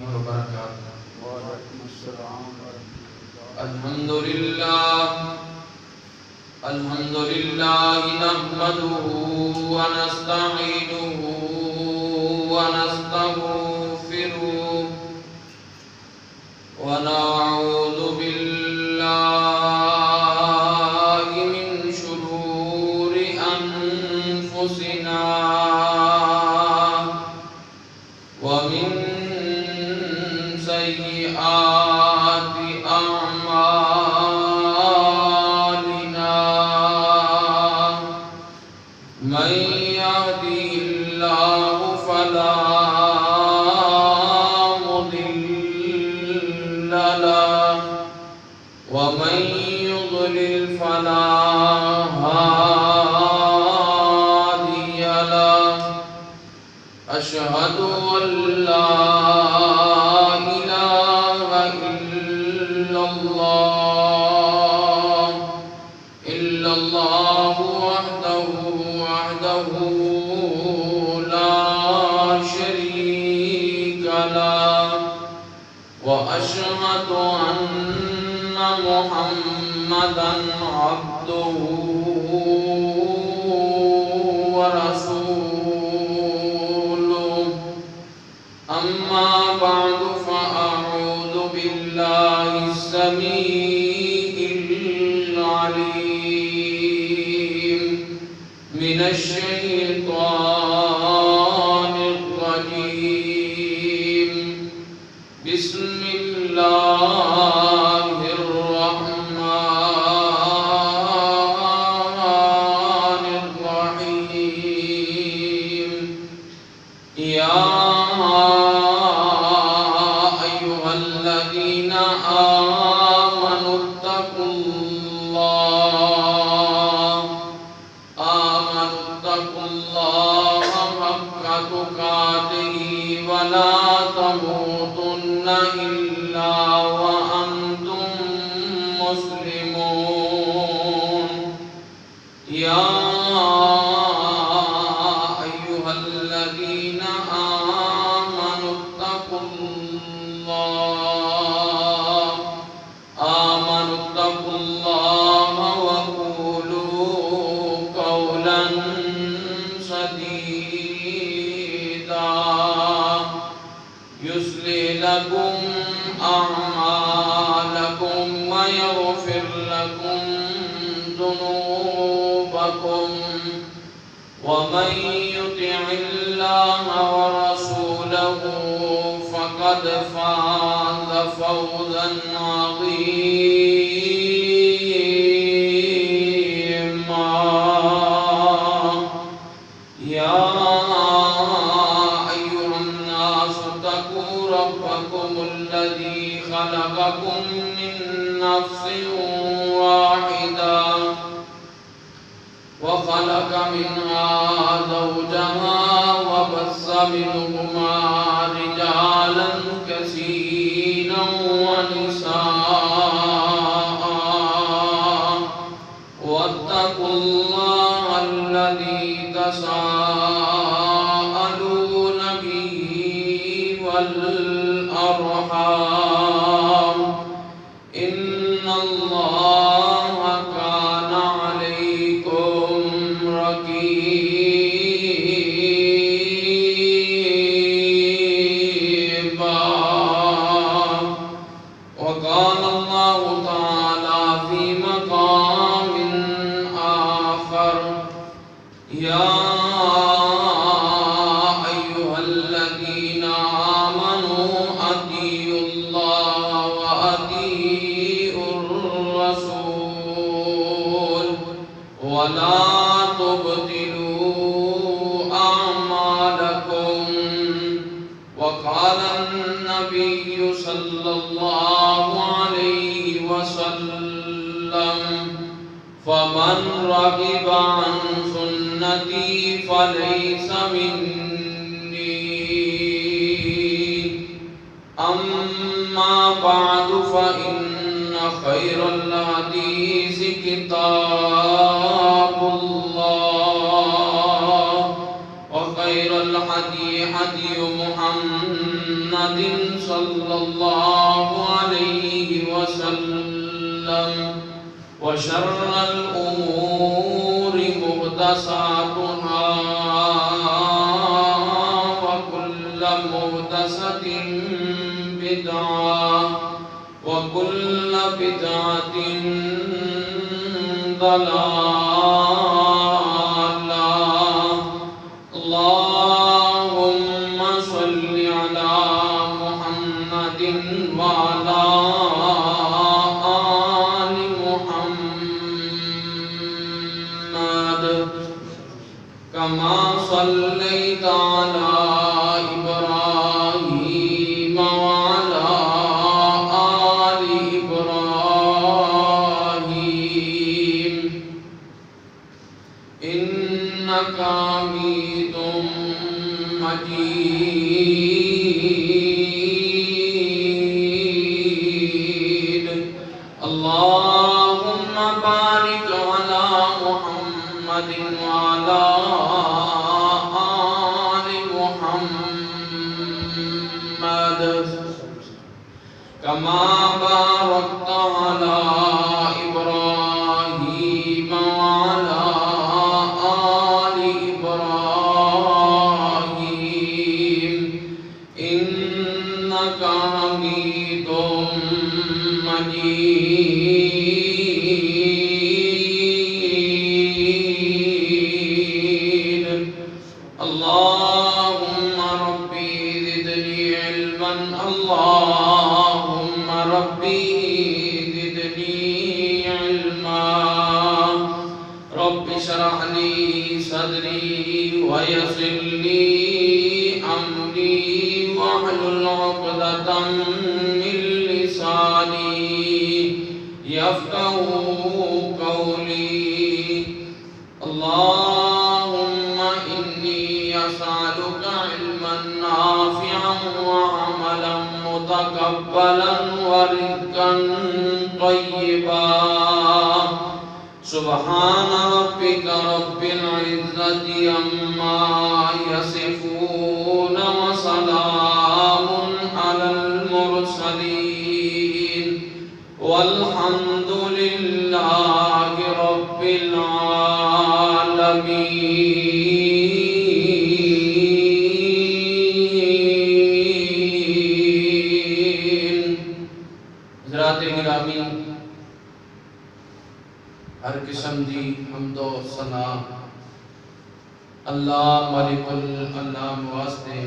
وبرکاتہ. وعلیکم السلام الحمد لله نحمده ونستعينه ونستغفره ونعوذ بالله من شرور أنفسنا ومن سيئات أعمالنا من يهده الله فلا مضل له ومن يضلل فلا هادي له. أشهد أن لا إله إلا الله وحده لا شريك له وأشهد أن محمدًا عبده ورسوله. أما بعد فأعوذ بالله السميع العليم من الشيطان الرجيم. بسم الله الرحمن الرحيم. يا أيها الذين آمنوا اتقوا الله حق تقاته ولا تموتن إلا وأنتم مسلمون. يا أيها الذين آمنوا اتقوا الله وقولوا قولا سديدا يصلح لكم أعمالكم ويغفر لكم ذنوبكم ومن يطع الله ورسوله فقد فاز فوزا عظيما. يا أيها الناس اتقوا ربكم الذي خلقكم من نفس واحدة وخلق منها زوجها وبث منهما رجالا كثيرا ونساء. واتقوا الله الذي تساءلون به والأرحام إن الله كان عليكم رقيبا. وقال الله تعالى في مقام آخر: يا أيها الذين آمنوا أطيعوا الله وأطيعوا الرسول ولا تبطلوا أعمالكم. وقال النبي صلى الله عليه وسلم: فمن رغب عن سنتي فليس مني. أما بعد فإن خير الحديث كتاب الله وخير الهدي هدي محمد صلى الله عليه وسلم وشر الأمور محدثاتها وكل محدثة بدعة وكل بدعة ضلالة اللهم صل على محمد وعلى آل محمد كما صليت على إبراهيم وعلى آل إبراهيم إنك حميد مجيد اللهم بارك على محمد وعلى آل محمد كما باركت على إبراهيم وعلى آل إبراهيم إنك حميد مجيد اللهم ربي زدني علما اللهم ربي زدني علما رب اشرح لي صدري ويسر لي أمري واحلل عقدة من لساني يفقهوا قولي اللهم إني أسألك علما نافعا وعملا متقبلا ورزقا طيبا سبحان ربك رب العزة عما يصفون وسلام على المرسلين والحمد لله رب العالمين حضرات گرامی ہر قسم دی حمد و ثنا اللہ مالک الانام واسطے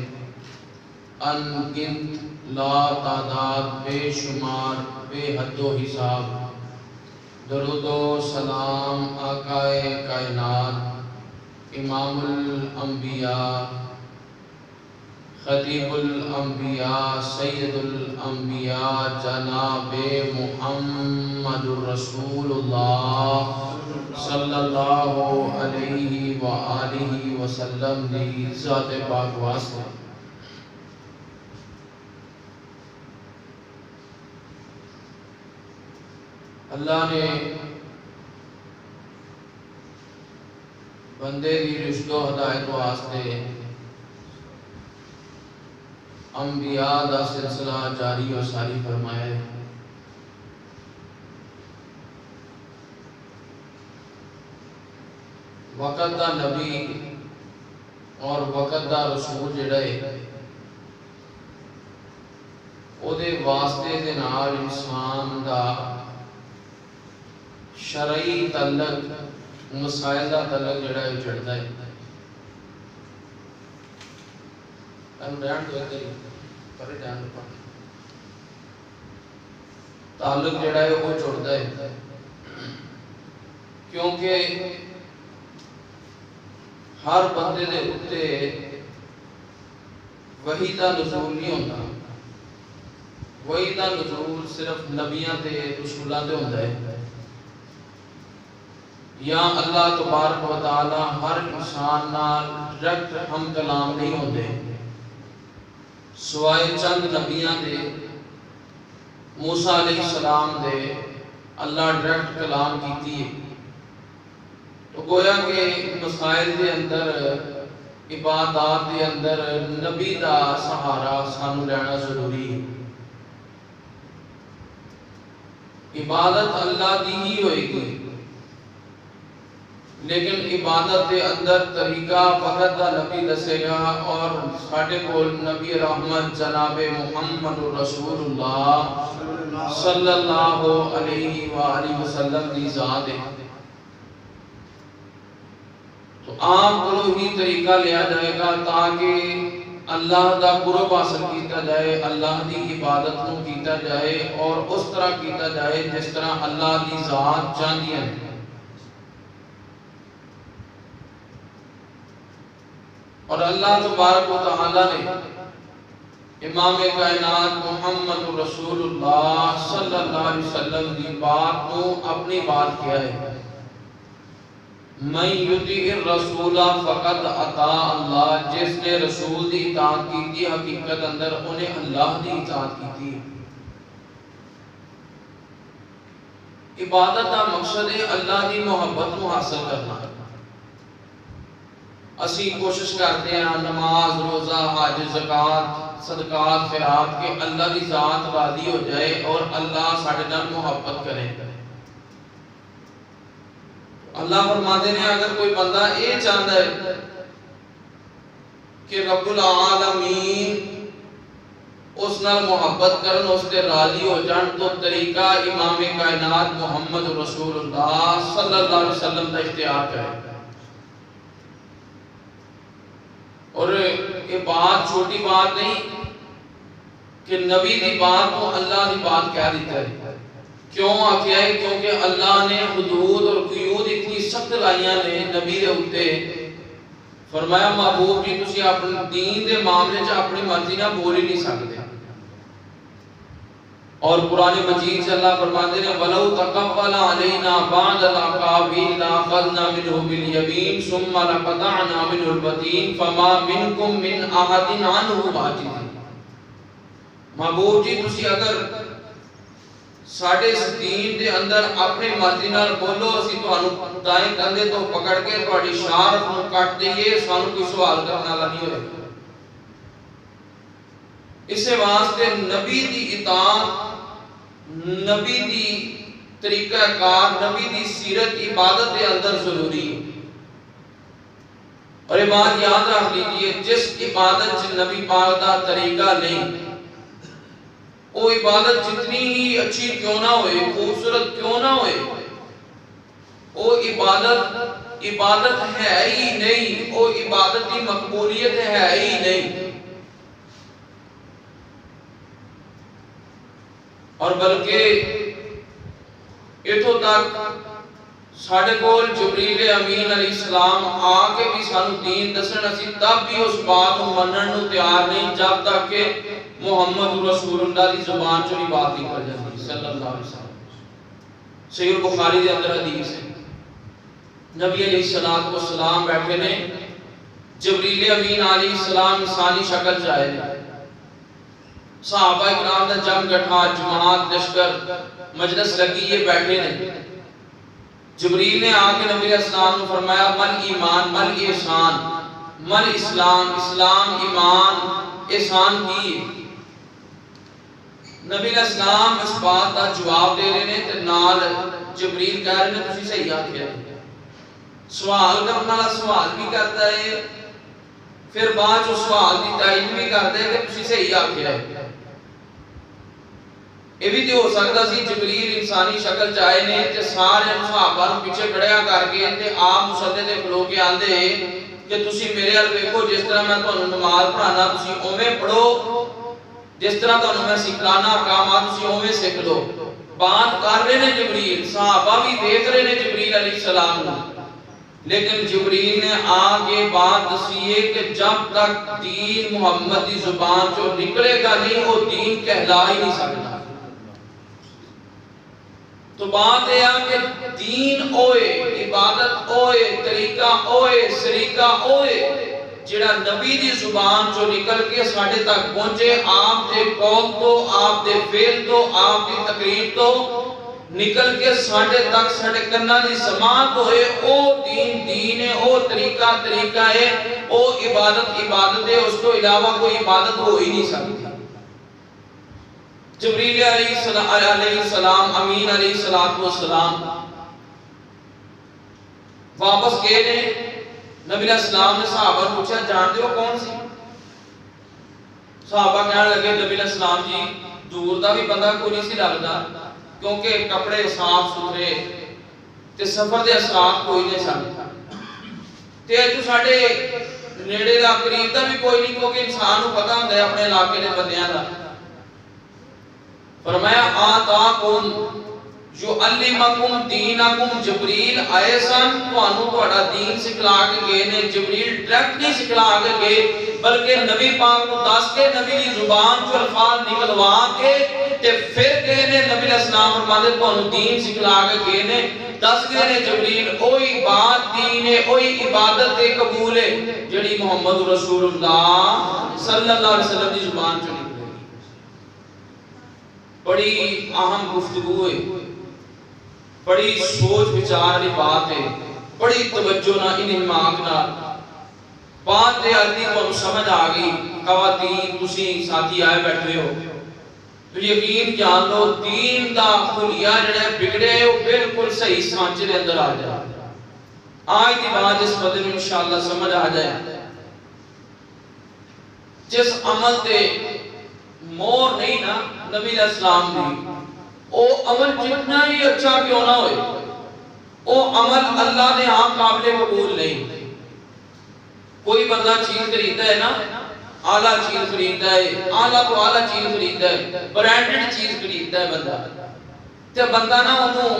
ان گنت لا تعداد بے شمار بے حد و حساب درود و سلام آقائے کائنات امام الانبیاء خطیب الانبیاء سید الانبیاء جناب محمد الرسول اللہ صلی اللہ علیہ وآلہ وسلم دی ذات پاک واسطے اللہ نے بندے دی رشد و ہدایت واسطے انبیاء دا سلسلہ جاری و ساری فرمایا ہے وقت دا نبی اور وقت دا رسول جڑا ہے او دے واسطے دے نال انسان دا شرعی تعلق مسائل دا تعلق جڑا ہے جڑتا ہے تعلق جڑا ہے وہ جڑتا ہے کیونکہ ہر بندے دے اتے وحی دا نزول نہیں ہوتا وحی دا نزول صرف نبیاں تے رسولاں تے ہوتا ہے یا اللہ تبارک و تعالی ہر انسان نال ڈائریکٹ ہم کلام نہیں ہوتے سوائے چند نبیاں دے موسیٰ علیہ السلام دے اللہ ڈائریکٹ کلام کیتی ہے تو گویا کہ مسائل دے اندر عبادات دے اندر نبی دا سہارا سانو لینا ضروری ہے۔ عبادت اللہ دی ہی ہوئے گی، لیکن عبادت دے اندر طریقہ فقط دا نبی دسے گا، اور ساڈے کول نبی رحمت جناب محمد رسول اللہ صلی اللہ علیہ وآلہ وسلم دی ذات ہے۔ تو آپ کو ہی طریقہ لیا جائے گا تاکہ اللہ دا قرب حاصل کیتا جائے، اللہ دی عبادت نو کیتا جائے، اور اس طرح کیتا جائے جس طرح اللہ دی ذات چاہتی ہے۔ اور اللہ تبارک و تعالی نے امام کائنات محمد رسول اللہ صلی اللہ علیہ وسلم دی بات کو اپنی بات کیا ہے، من یطیع الرسول فقد اطاع اللہ، جس نے رسول دی اطاعت کی تھی حقیقت اندر انہیں اللہ دی اطاعت کی تھی۔ عبادت کا مقصد ہے اللہ دی محبت کو حاصل کرنا۔ اسی کوشش کرتے ہیں نماز، روزہ، حج، زکات، صدقات، خیرات کہ اللہ دی ذات راضی ہو جائے اور اللہ ساڈے نال محبت کرے۔ اللہ فرماتے ہیں اگر کوئی بندہ یہ چاہتا ہے کہ رب العالمین اس نال محبت کرن، اس سے راضی ہو جان، تو طریقہ امام کائنات محمد رسول اللہ صلی اللہ علیہ وسلم کا اختیار کرے۔ اور یہ بات چھوٹی بات نہیں کہ نبی دی بات کو اللہ دی بات کہہ دیتا ہے۔ کیوں آکھیا ہے؟ کیونکہ اللہ نے حدود اور قیود اتنی سخت لائیاں نے نبی دے اوتے۔ فرمایا محبوب جی تسی اپنے دین دے معاملے چ اپنی مرضی نہ بول ہی نہیں سکتے۔ اور قرآن مجید سے اللہ فرماتے ہیں وَلَوْ تَقَوَّلَ عَلَيْنَا بَعْضَ الْأَقَاوِيلِ لَأَخَذْنَا مِنْهُ بِالْيَمِينِ ثُمَّ لَقَطَعْنَا مِنْهُ الْوَتِينَ فَمَا مِنْكُمْ مِنْ أَحَدٍ عَنْهُ حَاجِزٍ۔ محبوب جی تسی اگر ساڑھے اس دین دے اندر اپنے مرضی نال بولو، اسی تانوں دائیں کندھے تو پکڑ کے تہاڈی شارف نوں کٹ دئیے، سانوں کوئی سوال کرن والا نہیں ہوئے۔ اسے واسطے نبی دی اطاعت، نبی دی طریقہ کار، نبی دی سیرت عبادت دے اندر ضروری ہے۔ اور یہ بات یاد رکھ لیجئے، جس عبادت سے نبی پاک دا طریقہ نہیں، وہ عبادت جتنی ہی اچھی کیوں نہ ہوئے، خوبصورت کیوں نہ ہوئے، وہ عبادت ہے ہی نہیں، وہ عبادت کی مقبولیت ہے ہی نہیں۔ اور بلکہ اتھوں تک ساڑھے کول جبریل امین علیہ السلام آ کے بھی سانو دین دسن، اسی تب بھی اس بات کو منن نو تیار نہیں جب تک کہ محمد رسول اللہ دی زبان چوری بات نکل جاتی صلی اللہ علیہ وسلم۔ صحیح بخاری دے اندر حدیث ہے، نبی علیہ السلام بیٹھے نے، جبریل امین علیہ السلام انسانی شکل چاہے نے، صحابہ اکرام دا جم گٹھا، جماعت، لشکر، مجلس لگی، یہ بیٹھے نے۔ جبریل نے آ کے نبی علیہ السلام نے فرمایا مل ایمان، مل احسان، مل اسلام، اسلام، ایمان، احسان کی۔ نبی علیہ السلام اس بات کا جواب دے رہے ہیں تے نال جبریل کہہ رہے ہیں تسی صحیح آکھیا، سوال کرنے والا سوال بھی کرتا ہے، پھر بعد جو سوال کی تائید بھی کرتے ہیں کہ تسی صحیح آکھیا ہے۔ یہ بھی تو ہو سکتا سی جبریل انسانی شکل چاہے نے تے سارے صحابہ نوں پیچھے کھڑیا کر کے تے آپ مصلی تے کھلو کے آندے کہ تسی میرے ال ویکھو جس طرح میں تانوں نماز پڑھانا تسی اوویں پڑھو، جس طرح تانوں میں سکھلانا احکامات تسی اوویں سکھ لو۔ بات کر رہے نے جبریل، صحابہ بھی دیکھ رہے نے جبریل علیہ السلام کو، لیکن جبریل نے آگے بات دسیے کہ جب تک دین محمد دی زبان جو نکلے گا نہیں وہ دین کہلا ہی نہیں سکتا۔ تو بات ہے کہ دین اوئے، عبادت اوئے، طریقہ اوئے، سریقہ اوئے جڑا نبی دی زبان جو نکل کے ساڑھے تک پہنچے، آپ دے قول تو، آپ دے فعل تو، آپ دی تقریر تو، نکل کے ساڑھے تک ساڑھے کنہ دی سماعت ہوئے او دین ہے، او طریقہ ہے، او عبادت ہے، اس کو علاوہ کوئی عبادت ہو ہی نہیں سکتی۔ جبریل علیہ السلام، امین علیہ السلام واپس گئے نے، نبی علیہ السلام نے صحابہ پوچھا جانتے ہو کون سی؟ صحابہ کہنے لگے نبی علیہ السلام جی دور دا بھی بندہ کوئی نہیں سی لگتا، کیونکہ کپڑے صاف ستھرے تے سفر دے اثرات کوئی نہیں سن، تے جو ساڈے نیڑے دا قریب دا بھی کوئی نہیں، کیونکہ انسان کو پتہ ہوندا ہے اپنے علاقے دے بندیاں دا۔ فرمایا آتاکم یعلمکم دینکم، جبریل آئے سن تانوں تہاڈا دین سکھلا کے گئے نے، جبریل ڈائریکٹ نہیں سکھلا کے گئے بلکہ نبی پاک کو دس کے نبی دی زبان چوں الفاظ نکلوا کے تے پھر گئے نے، نبی علیہ السلام فرماتے تانوں دین سکھلا کے گئے نے، دس گئے نے جبریل اوہی بات دین ہے، اوہی عبادت ہے، قبول ہے جڑی محمد رسول اللہ صلی اللہ علیہ وسلم دی زبان چوں نکلے گی۔ بڑی اہم گفتگو ہے، بڑی سوچ بچار والی بات ہے، بڑی توجہ نہ انہماک نہ بات دے آدھی کو سمجھ آ گئی۔ خواتین تسی ساتھی آئے بیٹھے ہو تو یقین جان لو دین دا خلیہ جڑے بگڑے وہ بالکل صحیح سانچے دے اندر آ جائے۔ آج دی بات اس بدل میں انشاءاللہ سمجھ آ جائے۔ جس عمل تے مور نہیں نا نبی علیہ السلام دی، او عمل جتنا ہی اچھا کیوں نہ ہوئے، او عمل اللہ نے ہاں قابل قبول نہیں۔ کوئی بندہ چیز خریدتا ہے نا، اعلیٰ چیز خریدتا ہے، اعلیٰ تو اعلیٰ چیز خریدتا ہے، برانڈڈ چیز خریدتا ہے بندہ، تے بندہ نا انہوں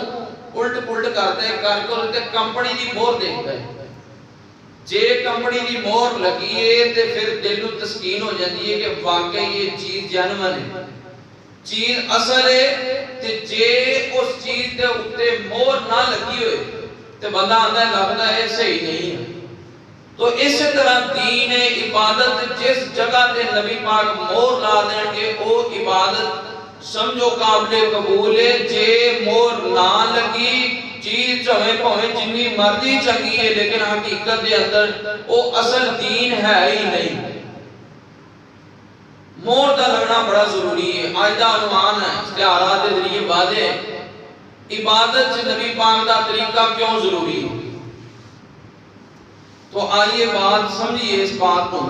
الٹ پلٹ کرتا ہے، کر کے کمپنی دی مہر دیکھتا ہے۔ جے کمپنی دی مہر لگی ہے تے پھر دل نو تسکین ہو جاتی ہے کہ واقعی یہ چیز جانون ہے، چیز اصل ہے۔ تے جے اس چیز دے اوتے مہر نہ لگی ہوئے تے بندہ آندا ہے لگتا ہے صحیح نہیں ہے۔ تو اس طرح دین عبادت جس جگہ تے نبی پاک مہر لا دیں گے او عبادت سمجھو قابل قبول ہے۔ جے مہر نہ لگی چیز چوہیں پوہیں جنی مرضی چنگی ہے لیکن حقیقت دے اندر او اصل دین ہے ہی نہیں۔ مہر دا لگنا بڑا ضروری ہے۔ آج دا عنوان ہے اشتہارات دے ذریعے واضح ہے، عبادت نبی پاک دا طریقہ کیوں ضروری ہے۔ تو آئیے بات سمجھئے اس بات کو،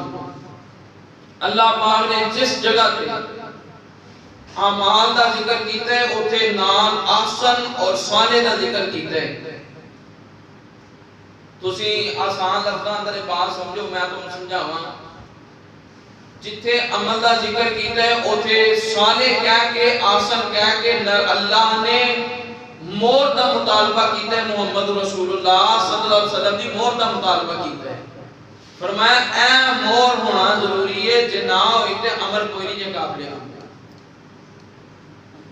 اللہ پاک نے جس جگہ تے اعمال دا ذکر کیتا ہے اوتھے نال احسن اور صالح دا ذکر کیتا ہے۔ تسی آسان لفظاں اندر بات سمجھو، میں تمہیں سمجھاواں۔ جتھے عمل دا ذکر کیتا ہے اوتھے صالح کہہ کے احسن کہہ کے اللہ نے مہر دا مطالبہ کیتا ہے، محمد رسول اللہ صلی اللہ علیہ وسلم دی مہر دا مطالبہ کیتا ہے۔ فرمایا اے مہر ہونا ضروری ہے، جے نہ ہوئی تے عمل کوئی نہیں جے قابل عمل۔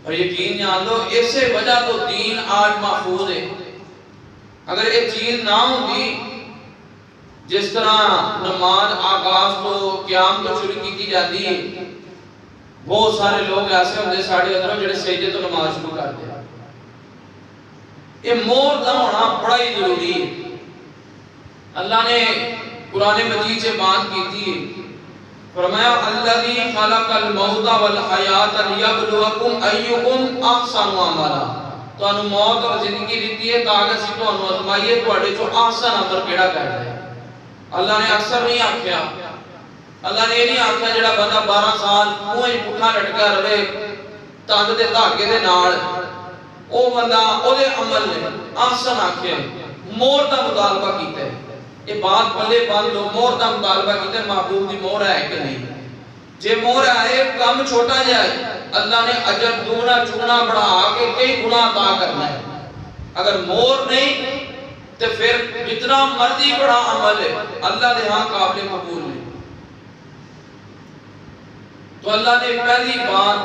اور یقین جان لو اسے وجہ تو دین آج محفوظ ہے۔ اگر یہ چیز نہ ہوگی، جس طرح نماز آغاز تو قیام تو شروع کی جاتی ہے، بہت سارے لوگ ایسے ہوندے ساڑھے اندروں جڑے سجدے تو نماز شروع کرتے ہیں۔ یہ مہر دا ہونا بڑا ہی ضروری ہے۔ اللہ نے قرآن مجید سے بات کی تھی، فرمایا الذی خلق الموت والحیات لیبلوکم ایکم احسن عملا، تو انہوں موت اور زندگی دیتی ہے تاکہ اسی تو انہوں ازمائیے توڑے جو احسن عمل کیڑا کرتا ہے۔ اللہ نے اکثر نہیں آکھیا، اللہ نے نہیں آکھیا جڑا بندہ 12 سال کوئی پٹھا لٹکا رہے تند دے دھاگے دے نال، او بندہ او دے عمل نے احسن آکھیا، مہر دا مطالبہ کیتا ہے۔ یہ بات پلے بند لو، مہر دا مطالبہ کیتا ہے، محبوب دی مہر ہے کہ نہیں؟ جے مہر آئے کم چھوٹا جائے اللہ نے اجر دونا چگنا بڑھا کے کئی گناہ عطا کرنا ہے۔ اگر مہر نہیں تو پھر جتنا مرضی بڑا عمل ہے اللہ دے ہاں قابل قبول نہیں۔ تو اللہ نے پہلی بات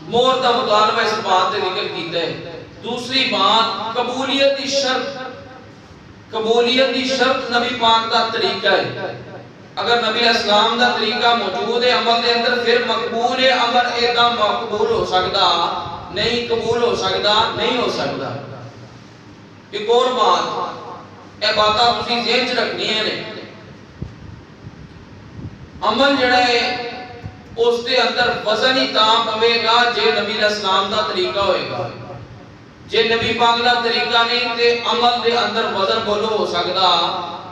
مہر دا مطالبہ اس بات سے ذکر کیتا ہے۔ دوسری بات قبولیت دی شرط، قبولیت دی شرط نبی پاک دا طریقہ ہے۔ اگر نبی علیہ السلام دا طریقہ موجود ہے عمل دے اندر پھر مقبول ہے عمل ایدہ مقبول ہو سکتا نہیں قبول ہو سکتا، نہیں ہو سکتا۔ ایک اور بات، اے باتاں تسی ذہن چ رکھنی ہے، عمل جڑا ہے اس دے اندر وزن ہی تاں پوے گا جے نبی علیہ السلام دا طریقہ ہوئے گا۔ جے نبی پاک دا طریقہ نہیں تے عمل دے اندر وزن بولو ہو سکتا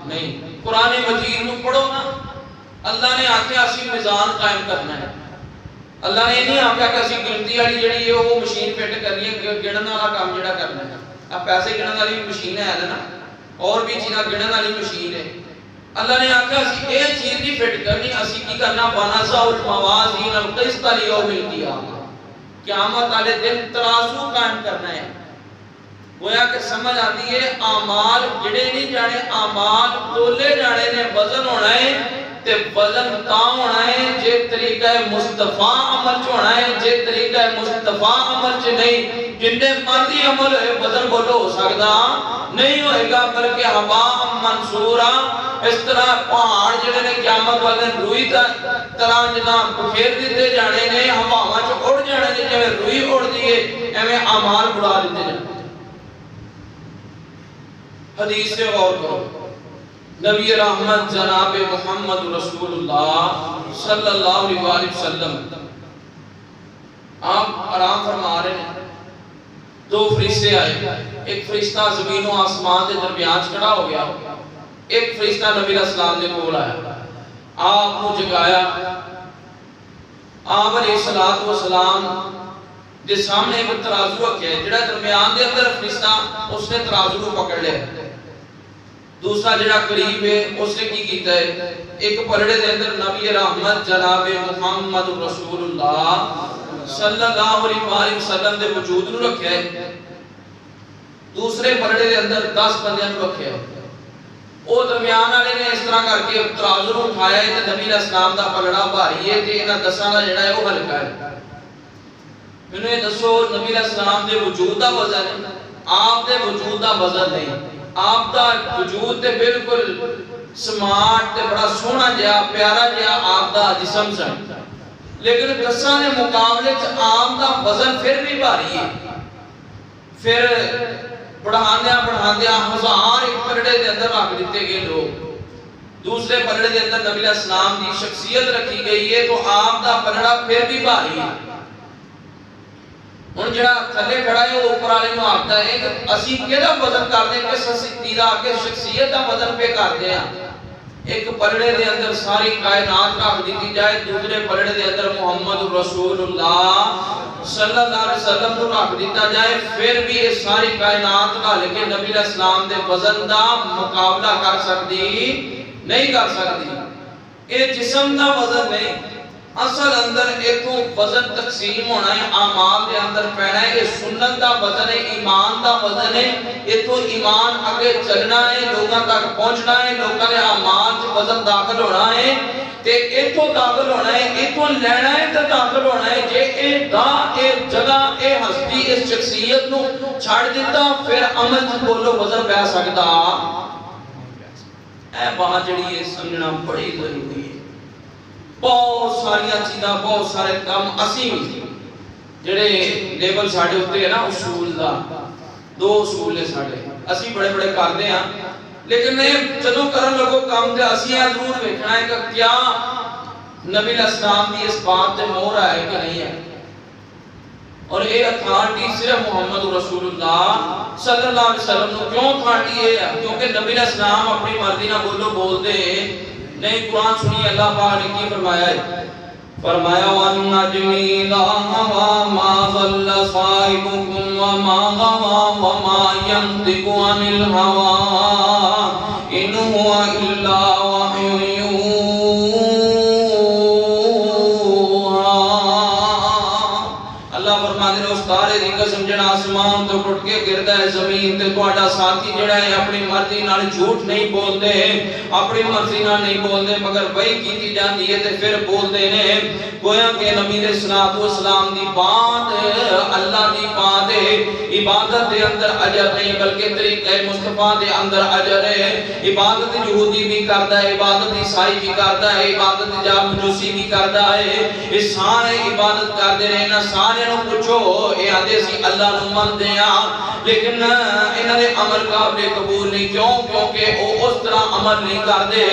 نہیں۔ قرآن مجید نو پڑھو نا، اللہ نے آکھیا اسی میزان قائم کرنا ہے۔ اللہ نے نہیں آکھیا کہ اسی گنتی والی جڑی ہے وہ مشین فٹ کرنی ہے، گنن والا کام جڑا کرنا ہے۔ اب پیسے گنن والی مشین ہے نا، اور بھی چیزاں گنن والی مشین ہے۔ اللہ نے آکھیا اسی اے چیز نہیں فٹ کرنی، اسی کی کرنا بنازع الموازین القسط لیوم القیامہ، قیامت والے دن ترازو قائم کرنا ہے۔ گویا کہ سمجھ آتی ہے اعمال گڑے نہیں جانے، اعمال تولے جانے نے، وزن ہونا ہے تے وزن تاں ہونا ہے جے طریقہ مصطفیٰ عمل چ ہونا ہے، جے طریقہ مصطفیٰ عمل چ نہیں۔ جننے مرضی عمل ہوئے وزن بولو ہو سکتا نہیں ہوئے گا، بلکہ ہوا منصورہ، اس طرح پہاڑ جڑے نے قیامت والے روئی طرح جنہاں بکھیر دیتے جانے نے، ہواواں چ اڑ جانے نے، جویں روئی اڑ دیئے ایویں اعمال اڑا دیتے جانے۔ حدیث سے غور کرو، نبی رحمت جناب محمد رسول اللہ صلی اللہ علیہ وآلہ وسلم آپ آرام فرما رہے ہیں، دو فرشتے آئے، ایک فرشتہ زمین و آسمان کے درمیان کھڑا ہو گیا، ایک فرشتہ نبی علیہ السلام نے کول آیا، آپ کو جگایا، آپ علیہ السلام دے سامنے ایک ترازو رکھا ہے، جڑا درمیان دے اندر فرشتہ اس نے ترازو کو پکڑ لیا، دوسرا جڑا قریب ہے اس نے کی کیتا ہے، ایک پلڑے دے اندر نبی رحمت جناب محمد رسول اللہ صلی اللہ علیہ وسلم دے وجود نو رکھا ہے، دوسرے پلڑے دے اندر 10 بندیاں نو رکھا ہے۔ وہ درمیان والے نے اس طرح کر کے ترازو نو اٹھایا ہے تے نبی علیہ السلام دا پلڑا بھاری ہے تے انہاں 10 دا جڑا ہے وہ ہلکا ہے۔ مینوں یہ دسو نبی علیہ السلام دے وجود دا وزن ہے، آپ دے وجود دا وزن نہیں۔ آپ دا وجود تے بالکل سمارٹ تے بڑا سونا جہا پیارا جہا آپ دا جسم سن، لیکن 10 نے مقابلے چ آپ دا وزن پھر بھی بھاری ہے۔ پھر بڑھاندیاں 1000 ایک پلڑے دے اندر رکھ دیتے گئے لوگ، دوسرے پلڑے دے اندر نبی علیہ السلام دی شخصیت رکھی گئی ہے، تو آپ دا پلڑا پھر بھی بھاری ہے۔ ہن جڑا تھلے کھڑا ہے وہ اوپر والے نوں آکھدا ہے کہ اسی کیڑا وزن کردے کہ سستی دا کے شخصیت دا وزن پہ کردے ہیں۔ ایک پلڑے دے اندر ساری کائنات رکھ دیتی جائے، دوسرے پلڑے دے اندر محمد رسول اللہ صلی اللہ علیہ وسلم کو رکھ دیتا جائے، پھر بھی یہ ساری کائنات نال کے نبی علیہ السلام دے وزن دا مقابلہ کر سکتی نہیں، کر سکتی۔ یہ جسم دا وزن نہیں، اصل اندر ایتھوں وزن تقسیم ہونا ہے، اعمال دے اندر پینا ہے، یہ سنت دا وزن ہے، ایمان دا وزن ہے، ایتھوں ایمان آگے چلنا ہے، لوگاں تک پہنچنا ہے، لوگاں دے اعمال چ وزن داخل ہونا ہے، تے ایتھوں داخل ہونا ہے، ایتھوں لینا ہے تے داخل ہونا ہے۔ جے اے دا اے جگہ اے ہستی اس شخصیت نو چھڑ دیتا، پھر عمل چ بولو وزن پہ سکتا اے بات جڑی ہے سمجھنا بڑی ضروری ہے۔ بہت ساری چیزاں، بہت سارے کام اسی جڑے لیبل ساڈے ہوتے ہیں نا اصول دا، 2 اصول نے ساڈے، اسی بڑے بڑے کردے ہاں، لیکن جدوں کرن لگو کام تے اسی یہ ضرور ویکھنا ہے کہ کیا نبی علیہ السلام دی اس بات تے مہر ہے کہ نہیں ہے، اور یہ اتھارٹی صرف محمد رسول اللہ صلی اللہ علیہ وسلم نو کیوں اتھارٹی ہے؟ کیونکہ نبی علیہ السلام اپنی مرضی نہ بولو بول دے نہیں۔ قرآن سنیے اللہ پاک نے کی فرمایا ہے، فرمایا وَالنَّجْمِ إِذَا هَوَىٰ مَا ضَلَّ صَاحِبُكُمْ وَمَا غَوَىٰ وَمَا يَنطِقُ عَنِ الْهَوَىٰ إِنْ هُوَ إِلَّا وَحْيٌ يُوحَىٰ۔ اللہ فرماتے ہیں اس تارے دی قسم جڑا آسمان تو ٹوٹ کے گردا ہے زمین تے، تہاڈا ساتھی جڑا ہے اپنی مرضی نال جھوٹ نہیں بولدے، اپنی مرضی نال نہیں بولدے، مگر وحی کیتی جاندی ہے تے پھر بولدے نے۔ گویا کہ نبی علیہ الصلوۃ والسلام دی بات اللہ دی بات ہے، عبادت دے اندر اجر نہیں بلکہ طریقہ مصطفیٰ دے اندر اجر ہے۔ عبادت یہودی بھی کردا ہے، عبادت عیسائی بھی کردا ہے، عبادت جا مجوسی بھی کردا ہے، یہ سارے عبادت کردے رہے، نہ سارے نو پوچھو اے آندے سی اللہ نو مندے ہاں لیکن انہاں دے عمل قابل قبول نہیں کیونکہ او اس طرح عمل نہیں کردے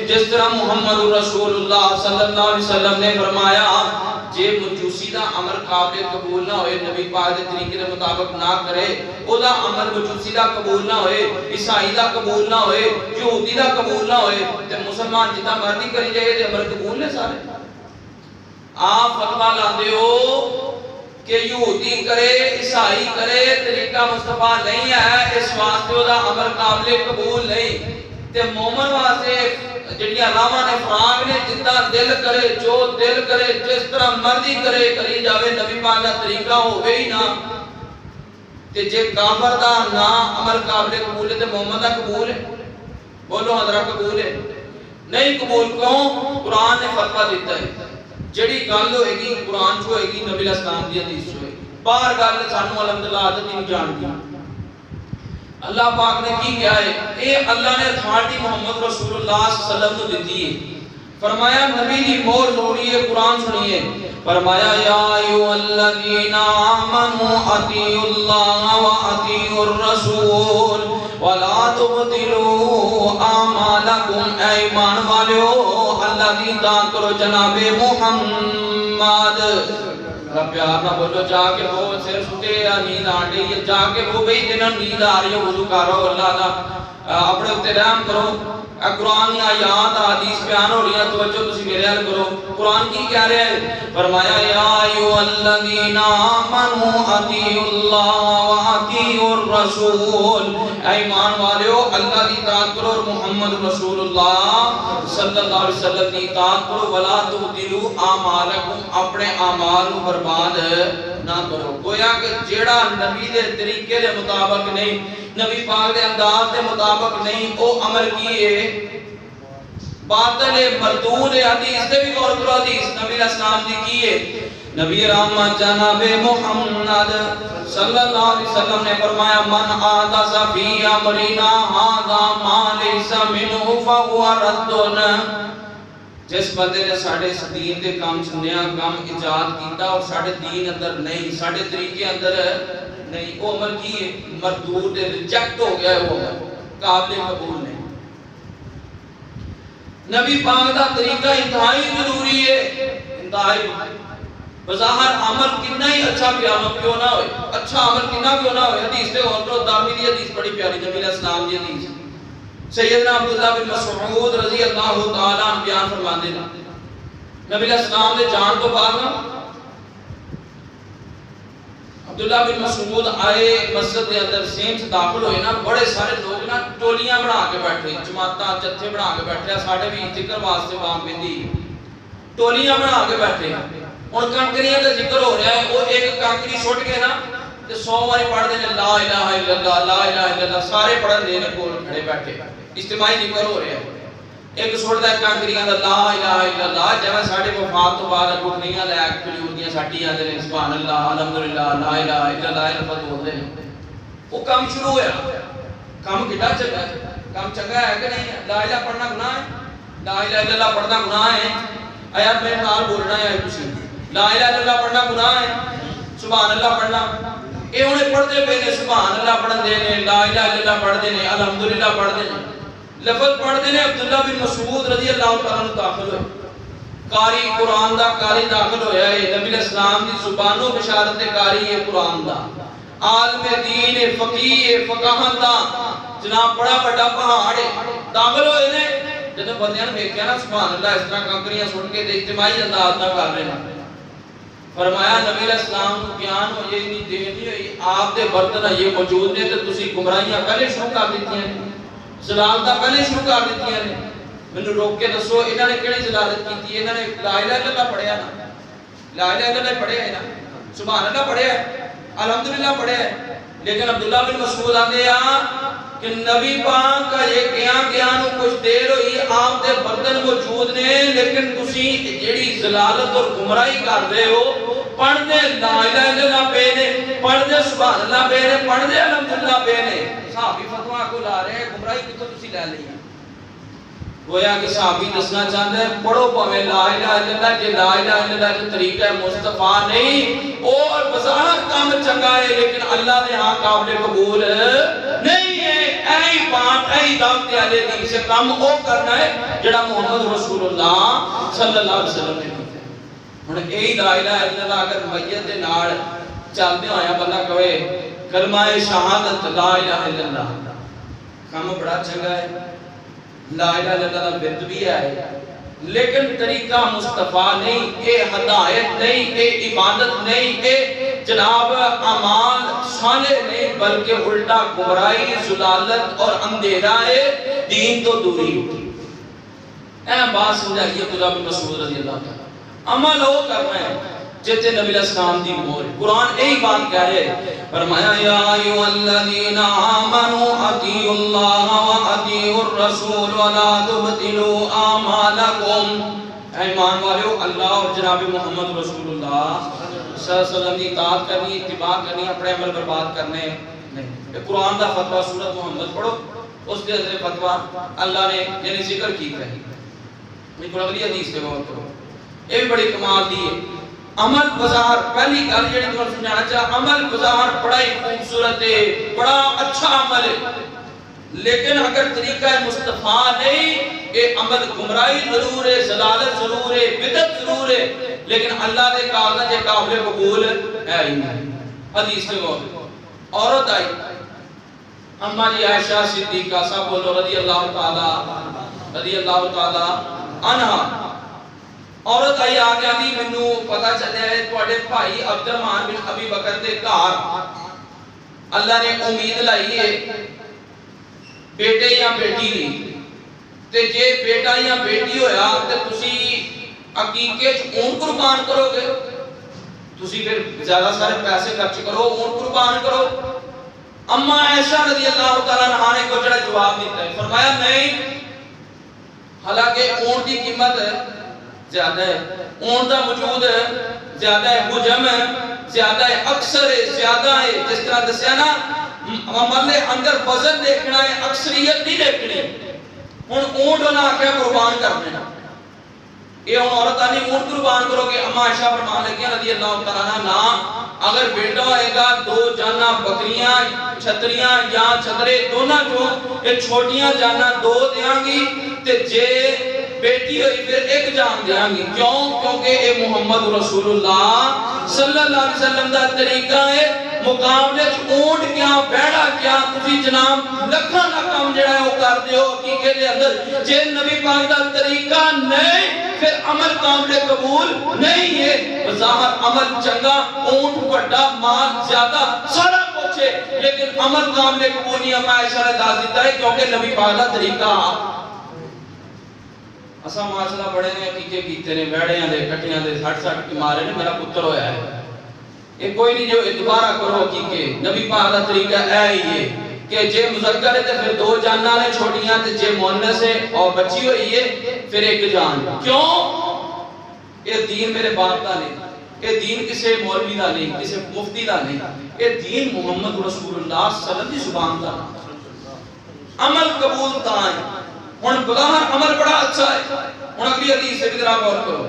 جس طرح محمد رسول اللہ صلی اللہ علیہ وسلم نے فرمایا جے مجوسی دا عمل قابل قبول نہ ہوئے نبی پاک دے طریقے دے مطابق نہ کرے او دا عمل مجوسی دا قبول نہ ہوئے عیسائی دا قبول نہ ہوئے یہودی دا قبول نہ ہوئے تے مسلمان جتنا مرضی کری جائے تے عمل قبول نے سارے آپ فتویٰ لاندے ہو کہ یہودی کرے عیسائی کرے طریقہ مصطفیٰ نہیں ہے اس واسطے او دا عمل قابل قبول نہیں تے مومن واسطے جڑیاں راواں نے فراغ نے جتنا دل کرے جو دل کرے جس طرح مرضی کرے کری جاوے نبی پاک دا طریقہ ہوے ہی نہ تے جے کافر دا نا عمل قابل قبول ہے تے محمد دا قبول ہے بولو حضرت قبول ہے نہیں قبول کیوں قرآن نے فتویٰ دیتا ہے جڑی گل ہوئے گی قرآن چ ہوئے گی نبی علیہ السلام دی حدیث چ ہوئے گی باہر گل سانو الحمدللہ عادت نہیں جانتی اللہ پاک نے کی کیا ہے اے اللہ نے اتھارٹی محمد رسول اللہ صلی اللہ علیہ وسلم کو دیتی ہے فرمایا نبی دی مہر ضروری ہے قرآن سنیے فرمایا یا ایھا الذین آمنوا اطیعوا اللہ واطیعوا الرسول ولا تبطلوا اعمالکم اے ایمان والو اللہ دی اطاعت کرو جناب محمد رب پیار نہ بولو جا کے وہ سر سٹے یا نیند آن رہی ہے جا کے وہ بھئی جنہاں نیند آ رہی ہے وضو کرو اللہ دا اپنے اتنے رحم کرو قرآن یا آیات حدیث بیان ہو رہی ہے توجہ تسی میرے حل کرو قرآن کی کہہ رہے ہیں فرمایا یا ایھا الذین آمنوا اطیعوا اللہ واطیعوا الرسول اے ایمان والو اللہ دی اطاعت کرو اور محمد رسول اللہ صلی اللہ علیہ وسلم دی اطاعت کرو ولا تبطلوا اعمالکم اپنے اعمال کو برباد نہ کرو گویا کہ جیڑا نبی دے طریقے دے مطابق نہیں نبی پاک دے انداز دے مطابق نہیں او عمل کیے باطل مردود حدیث دے بھی غور کرو حدیث نبی علیہ السلام دی کیے نبی رحمت جناب محمد صلی اللہ علیہ وسلم نے فرمایا من احدث فی امرنا ھذا ما لیس منہ فہو رد جس بندے نے ساڑھے دین دے کام سنیا کام ایجاد کیتا اور ساڑھے دین اندر نہیں ساڑھے طریقے اندر نہیں وہ عمل کی مردود ریجیکٹ ہو گیا ہے وہ قابل قبول نہیں نبی پاک دا طریقہ انتہائی ضروری ہے انتہائی بظاہر عمل کتنا ہی اچھا قیامت کیوں نہ ہوئے اچھا عمل کتنا کیوں نہ ہوئے حدیث تے اور تو دامی دی حدیث بڑی پیاری نبی علیہ السلام دی حدیث سیدنا عبداللہ بن مسعود رضی اللہ تعالیٰ عنہ بیان فرماندے نا نبی علیہ السلام نے جان تو بعد نا عبداللہ بن مسعود آئے مسجد دے اندر سیم سے داخل ہوئے نا بڑے سارے لوگ نا ٹولیاں بنا کے بیٹھے جماعتاں جتھے بنا کے بیٹھے ساڑھے بھی ذکر واسطے وہاں پہندی ٹولیاں بنا کے بیٹھے ان کانکریاں کا ذکر ہو رہا ہے وہ ایک کانکری چھوٹ کے نا تے 100 بار پڑھ دینے لا الہ الا اللہ لا الہ الا اللہ سارے پڑھن دینے کول کھڑے بیٹھے اجتماعی ذکر ہو رہا ہے ایک چھوڑ دا کانکریاں دا لا الہ الا اللہ جویں ساڈے وفات تو بعد گھٹنیاں لے کے کھجوردیاں ساٹی آندے نے سبحان اللہ الحمدللہ لا الہ الا اللہ لفظ بولدے نے وہ کام شروع ہویا کام کڈا چنگا ہے کام چنگا ہے کہ نہیں لا الہ پڑھنا گناہ ہے لا الہ الا اللہ پڑھنا گناہ ہے آیا میرے نال بولنا ہے تسی لا الہ الا اللہ پڑھنا گناہ ہے سبحان اللہ پڑھنا اے انہیں پڑھتے پہ نے سبحان اللہ پڑھن دے نے لا الہ الا اللہ پڑھ دے نے الحمدللہ پڑھ دے نے لفظ پڑھ دے نے عبداللہ بن مسعود رضی اللہ تعالیٰ عنہ داخل ہوئے قاری قرآن دا قاری داخل ہویا ہے نبی علیہ السلام دی زبانوں بشارت قاری ہے قرآن دا عالم دین فقیہ فقاہت دا جناب بڑا بڑا پہاڑ داخل ہوئے نے جب بندیاں نے دیکھا نا سبحان اللہ اس طرح کنکریاں سن کے اجتماعی انداز نہ کر رہے ہیں فرمایا نبی علیہ السلام کو بیان ہو یہ نہیں دیر نہیں ہوئی آپ دے برتن یہ موجود نے تو تسی گمراہیاں پہلے شروع کر دیتی ہیں زلالتہ پہلے شروع کر دیتی ہیں میں نے روک کے دسو انہوں نے کیڑی زلالت کی تھی انہوں نے لا الہ الا اللہ پڑھیا نا لا الہ الا اللہ پڑھیا ہے نا سبحان اللہ پڑھیا ہے الحمدللہ پڑھیا ہے لیکن عبداللہ بن مسعود آندے کہ نبی پاک کا یہ گیان کچھ دیر ہوئی آپ دے برتن موجود نے لیکن تسی جیڑی زلالت اور گمراہی کر رہے ہو پڑھ دے لا الہ الا اللہ پہ نے پڑھ دے سبحان اللہ پہ نے پڑھ دے الحمدللہ پہ نے صحابی فتوہ کو لا رہے ہیں گمراہی کی تو تسی لے لئی گویا کہ صحابی دسنا چاہتا ہے پڑھو پویں لا الہ الا اللہ کہ لا الہ الا اللہ جو طریقہ مصطفیٰ نہیں اور اللہ دے ہاں قابل قبول نہیں ہے. ایہی بات ایہی دعوت اہل دین سے کام او کرنا ہے جڑا محمد رسول اللہ صلی اللہ علیہ وسلم نے کیتا. ہن ایہی لا الہ الا اللہ اگر میت دے نال چلدے ہویا بندہ کہے کلمہ شہادت لا الہ الا اللہ, کام بڑا چنگا ہے, لا الہ الا اللہ دا ورد بھی ہے, لیکن طریقہ مصطفیٰ نہیں, اے ہدایت نہیں, اے عبادت نہیں, اے جناب اعمال صالح نہیں, بلکہ الٹا گمراہی, ضلالت اور اندھیرا ہے, دین تو دوری. اے بات سمجھائیے عبداللہ بن مسعود رضی اللہ تعالیٰ. عمل ہو کرنا ہے جتے نبی علیہ السلام دی مور. قرآن یہی بات کہہ رہے, فرمایا یا ایھا الذین آمنوا اطیعوا اللہ واطیعوا الرسول ولا تبطلوا اعمالکم. اے ایمان والو, اللہ اور جناب محمد رسول اللہ صلی اللہ علیہ وسلم کی اطاعت کرنی, اتباع کرنی, اپنے عمل برباد کرنے نہیں. یہ قرآن دا فتویٰ سورۃ محمد پڑھو, اس کے اندر فتویٰ اللہ نے یعنی ذکر کی ہے. یہ اگلی حدیث کے غور کرو, یہ بھی بڑی کمال دی ہے. عمل بظاہر پہلی گل جڑی تمہیں سمجھانا چاہا, عمل بظاہر بڑا ہی خوبصورت ہے, بڑا اچھا عمل ہے, لیکن اگر طریقہ مصطفیٰ نہیں, یہ عمل گمراہی ضرور ہے, ضلالت ضرور ہے, بدعت ضرور ہے, لیکن اللہ دے کاغذ کے قابل قبول ہے ہی نہیں. حدیث کے غور عورت آئی, اما جی عائشہ صدیقہ صاحب بولو رضی اللہ تعالی عنہا. عورت آئی آگے آدھی منو پتہ چلے ہے تواڈے بھائی عبد الرحمن بن ابی بکر دے گھر اللہ نے امید لائی ہے بیٹے یا بیٹی دی, تے جے بیٹا یا بیٹی ہویا تے تسی عقیقے چ اون قربان کرو گے, تسی پھر زیادہ سارے پیسے خرچ کرو, اون قربان کرو. اما عائشہ رضی اللہ تعالی عنہا نے کو جڑا جواب دیتا ہے, فرمایا نہیں, حالانکہ اون دی قیمت زیادہ ہے, اون دا وجود زیادہ ہے, حجم زیادہ ہے, اکثر زیادہ ہے. جس طرح دسیا نا عمل اندر وزن دیکھنا ہے, اکثریت نہیں دیکھنی. ہن اونٹ نہ آکھیا قربان کرنا, یہ ہن عورت آنی اونٹ قربان کرو گے. اما عائشہ فرمان لگی رضی اللہ تعالیٰ عنہ, نا, اگر بیٹا ہوئے گا 2 جانا بکریاں چھتریاں یا چھترے دونوں جو یہ چھوٹیاں جانا 2 دیاں گی, تے جے بیٹی ہوئی پھر 1 جان دیاں گی. کیوں؟ کیونکہ اے محمد رسول اللہ صلی اللہ علیہ وسلم دا طریقہ ہے. مقابلے اونٹ کیا بیڑا کیا تسی جناب لکھاں دا کام جڑا ہے وہ کر دیو حقیقت دے اندر. جے نبی پاک دا طریقہ نہیں پھر عمل قابل قبول نہیں ہے. بظاہر عمل چنگا, اونٹ بڑا, مال زیادہ, سارا کچھ ہے, لیکن عمل قابل قبول نہیں. اما عائشہ نے داس دیتا ہے کیونکہ نبی پاک دا طریقہ. اساں ماشاءاللہ بڑے نے حقیقت کیتے نے, بیڑیاں دے کٹیاں دے سٹ کے مارے نے, میرا پتر ہویا ہے. یہ کوئی نہیں جو دوبارہ کرو حقیقت. نبی پاک دا طریقہ اے ہی ہے کہ جے مذکر ہے تے پھر 2 جاناں نے چھوٹیاں, تے جے مؤنث ہے اور بچی ہوئی ہے پھر 1 جان. کیوں؟ یہ دین میرے باپ دا نہیں, یہ دین کسی مولوی دا نہیں, کسی مفتی دا نہیں, یہ دین محمد رسول اللہ صلی اللہ علیہ وسلم دی زبان دا. عمل قبول تا ہے. ہن بظاہر عمل بڑا اچھا ہے. ہن اگلی حدیث سے بھی ذرا غور کرو,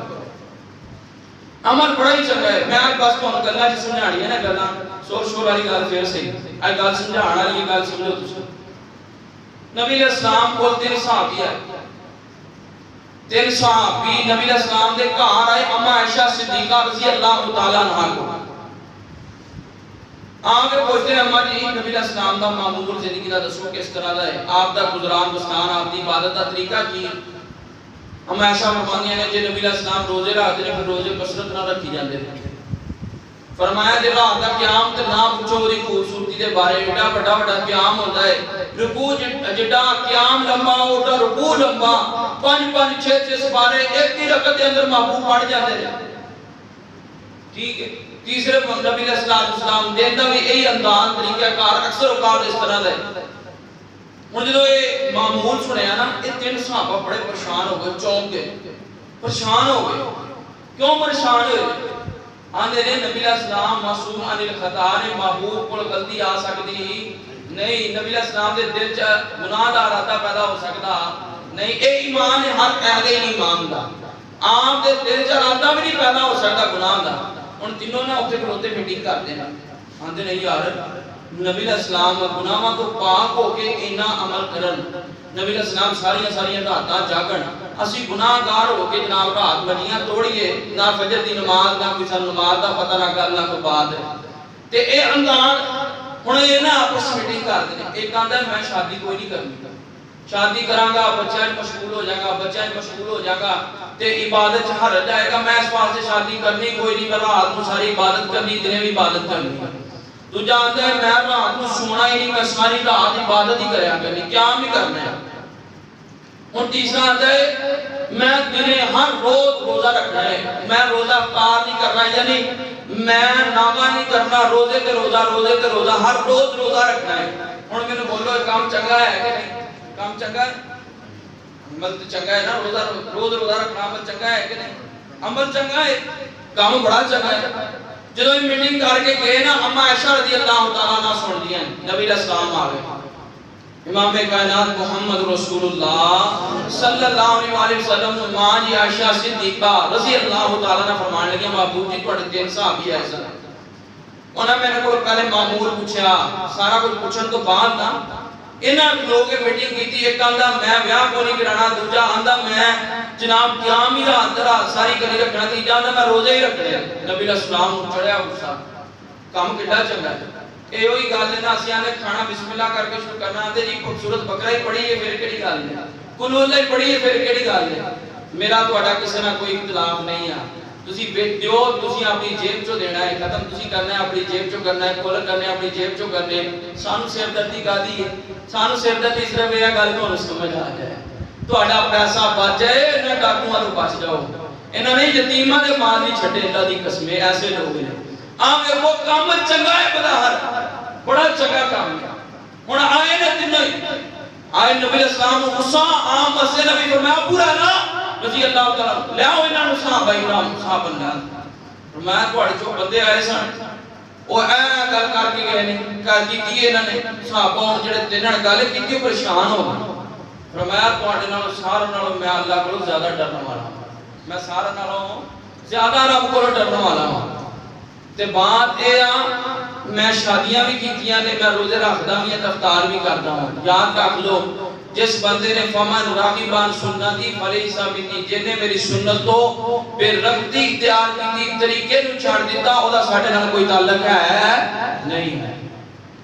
عمل بڑا ہی چنگا ہے. میں آج بس تمہیں گلاں جی سمجھانی ہے نا, گلاں شور والی گل پھر صحیح, اج گل سمجھان والی گل سمجھو تسی. نبی علیہ السلام کول 3 صحابی آئے, 3 صحابی نبی علیہ السلام دے گھر آئے. اما عائشہ صدیقہ رضی اللہ تعالی عنہا کو آگے پوچھتے ہیں, اما جی نبی علیہ السلام دا معمول زندگی دا دسو کس طرح دا ہے, آپ دا گزران بسان, آپ دی عبادت دا طریقہ کی ہے. اما عائشہ فرماندیاں نے جے نبی علیہ السلام روزے رکھتے ہیں پھر روزے کثرت نہ رکھی جاندے ہیں. فرمایا جے رات دا قیام تے نہ پوچھو دی خوبصورتی دے بارے, ایڈا بڑا قیام ہوندا ہے, رکوع جڑا قیام لمبا ہوتا رکوع لمبا, 5 6 سپارے ایک ہی رکعت دے اندر محبوب پڑھ جاندے ہیں. ٹھیک ہے. تیسرے نبی علیہ السلام دین دا بھی یہی انداز طریقہ کار اکثر اوقات اس طرح ہے. ہن جدوں یہ معمول سنیا نا, یہ 3 صحابہ بڑے پریشان ہو گئے, چونک گئے, پریشان ہو گئے. کیوں پریشان ہوئے؟ آندے نے نبی علیہ السلام معصوم عن الخطا نے, محبوب کو غلطی آ سکتی نہیں, نبی علیہ السلام دے دل چ گناہ دا ارادہ پیدا ہو سکتا نہیں. اے ایمان ہے ہر اہل ایمان دا, آپ دے دل چ ارادہ بھی نہیں پیدا ہو سکتا گناہ دا. ہن تینوں نے اوتھے کھلوتے میٹنگ کرتے ہیں, آندے نہیں یار نبی علیہ السلام گناہاں تو پاک ہو کے اینا عمل کرن، نبی علیہ السلام ساریاں راتاں جاگن، اسی گناہگار ہو کے جناب رات بنیاں توڑیے، نہ فجر دی نماز نہ کوئی سن نماز دا پتہ نہ گل نہ کوئی بات ہے تے اے انداز ہن اے نا آپس میٹنگ کر دے ایک آندا میں شادی کوئی نہیں کرنی، شادی کراں گا بچہ مشغول ہو جائے گا، بچہ مشغول ہو جائے گا تے عبادت ہر جائے گا، میں اس واسطے شادی کرنی کوئی نہیں، میں رات کو ساری عبادت کرنی، دنے بھی عبادت کرنی۔ تو جانتے ہیں میں رات کو سونا ہی نہیں، میں ساری رات عبادت ہی کریا کرنی، کیا بھی کرنا ہے۔ اور تیسرا آتا ہے میں دنے ہر روز روزہ رکھنا ہے، میں روزہ افطار نہیں کرنا، یعنی میں ناغا نہیں کرنا، روزے تے روزہ ہر روز روزہ رکھنا ہے۔ اور میں نے بولو کام چنگا ہے کہ نہیں؟ کام چنگا ہے؟ عمل تو چنگا ہے نا، روز روزہ رکھنا عمل چنگا ہے کہ نہیں؟ عمل چنگا ہے، کام بڑا چنگا ہے۔ جدو یہ میٹنگ کر کے گئے نا اما عائشہ رضی اللہ تعالیٰ عنہ سن لیا نبی علیہ السلام آ گئے، امام کائنات محمد رسول اللہ صلی اللہ علیہ وسلم ماں جی عائشہ صدیقہ رضی اللہ تعالیٰ عنہ فرمانے لگے محبوب جی تھوڑے تین صحابی ایسا انہوں نے میں نے کوئی پہلے معمول پوچھا سارا کچھ پوچھن تو بعد نا انہاں لوگے میٹنگ کی تھی، ایک آندہ میں بیاہ کو نہیں کرانا، دوجہ آندہ میں جناب قیام ہی رات ساری کلی رکھنا تھی، جاندہ میں روزے ہی رکھنے نبی علیہ السلام چڑھیا غصہ کام کٹا چنگا ہے۔ اے ہوئی گال لینا اسیاں نے کھانا بسم اللہ کر کے شروع کرنا آتے جی خوبصورت بکرہ ہی پڑھی ہے پھر کیڑی گال لے، کلولہ ہی پڑھی ہے پھر کیڑی گال لے، میرا تو اڈا کسی نہ کوئی اختلاف نہیں ہے، تسی بیٹ دیو تسی اپنی جیب چو دینا ہے، ختم تسی کرنا ہے اپنی جیب چو کرنا ہے، کھول کرنا ہے اپنی جیب چو کرنے، سانو سیر دردی کا دی ہے، سانو سیر دردی اس طرح میرا گال تو سمجھ آ جائے تو اڈا پیسہ بچ جائے انہیں ڈاکوہاں تو بچ جاؤ، انہوں نے یتیمہ دے مال نہیں چھٹے اللہ دی قسمیں ایسے لوگ ہیں۔ آم ایک کام چنگا ہے بداہر بڑا چنگا کام ہے، ہن آئے نہ تینوں آئے نبی علیہ السلام غصہ عام مسئلے نبی فرمایا پورا نا رضی اللہ تعالیٰ لے آؤ انہاں نوں صحابہ کرام صحابہ اللہ فرمایا تواڈے جو بندے آئے سن او اے گل کر کے گئے نے کہا کیتی انہاں نے صحابہ جڑے تیناں گل کیتی پریشان ہو گئے، فرمایا تواڈے نال سارے نال میں اللہ کولوں زیادہ ڈرن والا ہوں، میں سارے نالوں زیادہ رب کولوں ڈرن والا ہوں تے بات اے میں شادیاں بھی کیتیاں نے میں روزے رکھدا بھی افطار بھی کردا ہوں، یاد رکھ لو جس بندے نے فمن راغبان سنتی فلیس منی جن نے میری سنت تو بے رغبتی اختیار کی طریقے نو چھڑ دیتا او دا ساڈے نال کوئی تعلق ہے نہیں ہے۔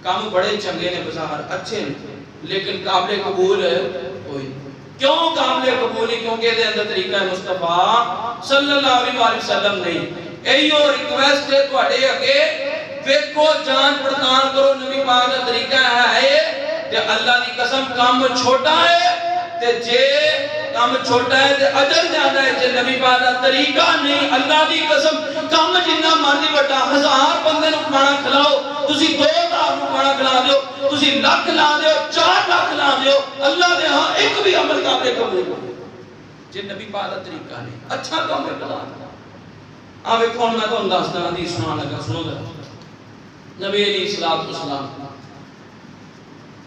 کام بڑے چنگے نے بظاہر اچھے نے لیکن قابل قبول کوئی کیوں قابل قبول نہیں کیونکہ دے اندر طریقہ مصطفیٰ صلی اللہ علیہ وسلم نہیں۔ ایو ریکویسٹ ہے تواڈے اگے ویکھو جانچ پڑتال کرو نبی پاک دا طریقہ ہے تے اللہ دی قسم کام چھوٹا ہے تے جے کام چھوٹا ہے تے اجر زیادہ ہے، جے نبی پاک دا طریقہ نہیں اللہ دی قسم کام جنہ مرضی بڑا 1000 بندے نوں کھانا کھلاؤ تسی 2000 نوں کھانا کھلا دیو تسی لاکھ لا دیو 4 لاکھ لا دیو اللہ دے ہاں ایک بھی عمل قابل قبول جے نبی پاک دا طریقہ نہیں اچھا کام کرنا آوے کون میں تو انداز دا حدیث سنا لگا سنو گا نبی علیہ السلام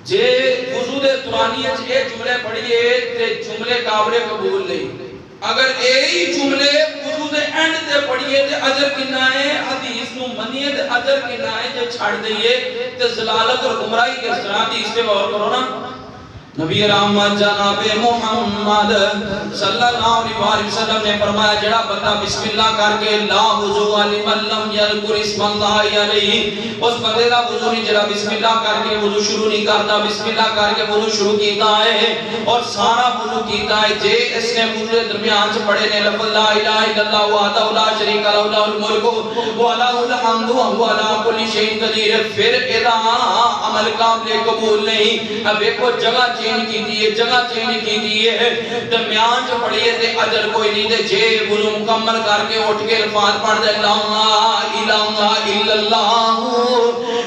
جے وضو دے دورانیت اے جملے پڑھیے تے جملے قابل قبول نہیں، اگر یہی جملے وضو دے اینڈ تے پڑھیے تے اجر کنا ہے، حدیث نو منیے تے اجر کنا ہے، جے چھڑ دئیے تے ضلالت اور گمراہی کس طرح دی اس پہ غور کرو نا۔ نبی رحمت جناب محمد صلی اللہ علیہ وسلم نے فرمایا جڑا بندہ بسم اللہ کر کے لا وضو لمن لم یذکر اسم اللہ علیہ اس بندے دا وضو نہیں جڑا بسم اللہ کر کے وضو شروع نہیں کرتا، بسم اللہ کر کے وضو شروع کیتا ہے اور سارا وضو کیتا ہے جے اس نے وضو کے درمیان سے پڑھے نے لفظ لا الہ الا اللہ وحدہ لا شریک لہ لہ الملک و لہ الحمد وهو علی کل شیء قدیر، پھر ادا عمل قابل قبول نہیں۔ اب دیکھو جگہ چینج کی دیئے جگہ چینج کی دیئے درمیان جو پڑھئے تے اجر کوئی نہیں دے جے وضو مکمل کر کے اٹھ کے الفاظ پڑھ دے لا الہ الا اللہ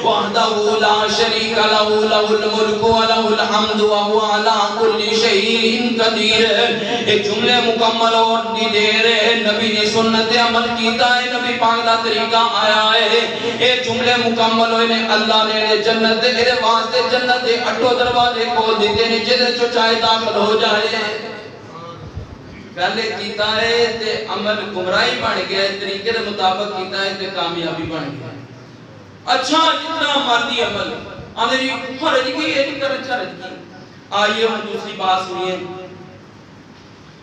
وحدہ لا شریک لہ لہ الملک و لہ الحمد وهو علی کل شیء قدیر، ایک جملے مکمل اور دی دیر نبی نے سنت عمل کیتا ہے، نبی پاک دا طریقہ آیا ہے، ایک جملے مکمل ہوئے اللہ نے جنت دے میرے واسطے جنت دے 8 دروازے کھول دیتے ہیں جدے جو چاہے داخل ہو جائے، پہلے کیتا ہے تے عمل گمراہی بن گیا، طریقے دے مطابق کیتا ہے تے کامیابی بن گیا۔ اچھا جتنا مرضی عمل آنے جی حرج کی یہ نہیں کرنا حرج کی. آئیے ہم دوسری بات سنیے.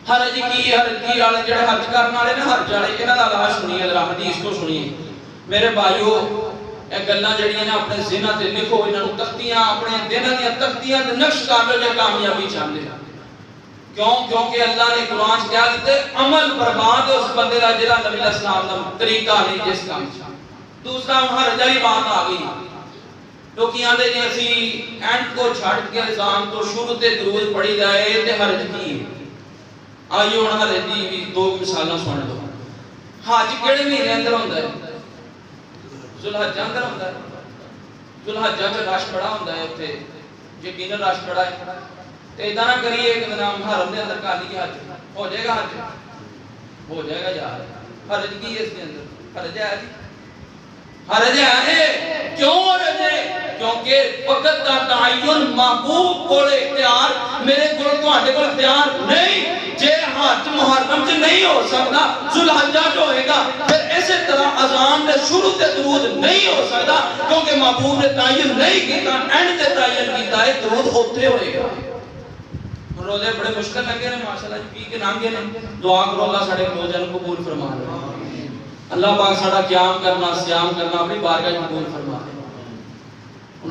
حرج کی والے جڑے حج کرنے والے نا حج والے انہاں دا علاج سنیے ذرا حدیث کو سنیے میرے بھائیو. اے گلاں جڑیاں نے اپنے ذہن تے لکھو انہاں نوں تختیاں اپنے دلاں دی تختیاں تے نقش کر لو جے کامیابی چاہندے. کیوں کیونکہ اللہ نے قرآن چ کہا دیتے عمل برباد ہے اس بندے دا جڑا نبی علیہ السلام دا طریقہ نہیں جس کام چ. دوسرا حرج والی بات آ گئی. لوگ آندے جی اسی اینڈ کو چھڑ کے نظام تو شروع تے درود پڑھی جائے تے حرج کی. آئیے ہن حرج دی بھی دو مثالاں سن لو. حج کیڑے مہینے اندر ہوندا ہے؟ ذوالحجہ اندر ہوندا ہے. ذوالحجہ تے رش بڑا ہوندا ہے اوتھے یقیناً رش بڑا ہے. تے ادا نہ کریے کہ نام حرم دے اندر کر لیے حج ہو جائے گا. حج ہو جائے گا یار. حرج کی اس کے اندر حرج ہے جی حرج ہے. کیوں حرج ہے؟ کیونکہ وقت دا تعین محبوب کول اختیار میرے کول تواڈے کول اختیار نہیں. جے حج محرم چ نہیں ہو سکتا ذوالحجہ چ ہوئے گا. پھر اسی طرح اذان دے شروع تے درود نہیں ہو سکتا کیونکہ محبوب نے تعین نہیں کیتا اینڈ تے تعین کیتا ہے درود اوتھے ہوئے گا. روزے بڑے مشکل لگے نے ماشاءاللہ جی پی کے نانگے نے. دعا کرو اللہ ساڈے روزے نوں قبول فرما لے. اللہ پاک ساڈا قیام کرنا صیام کرنا اپنی بارگاہ وچ قبول فرما لے.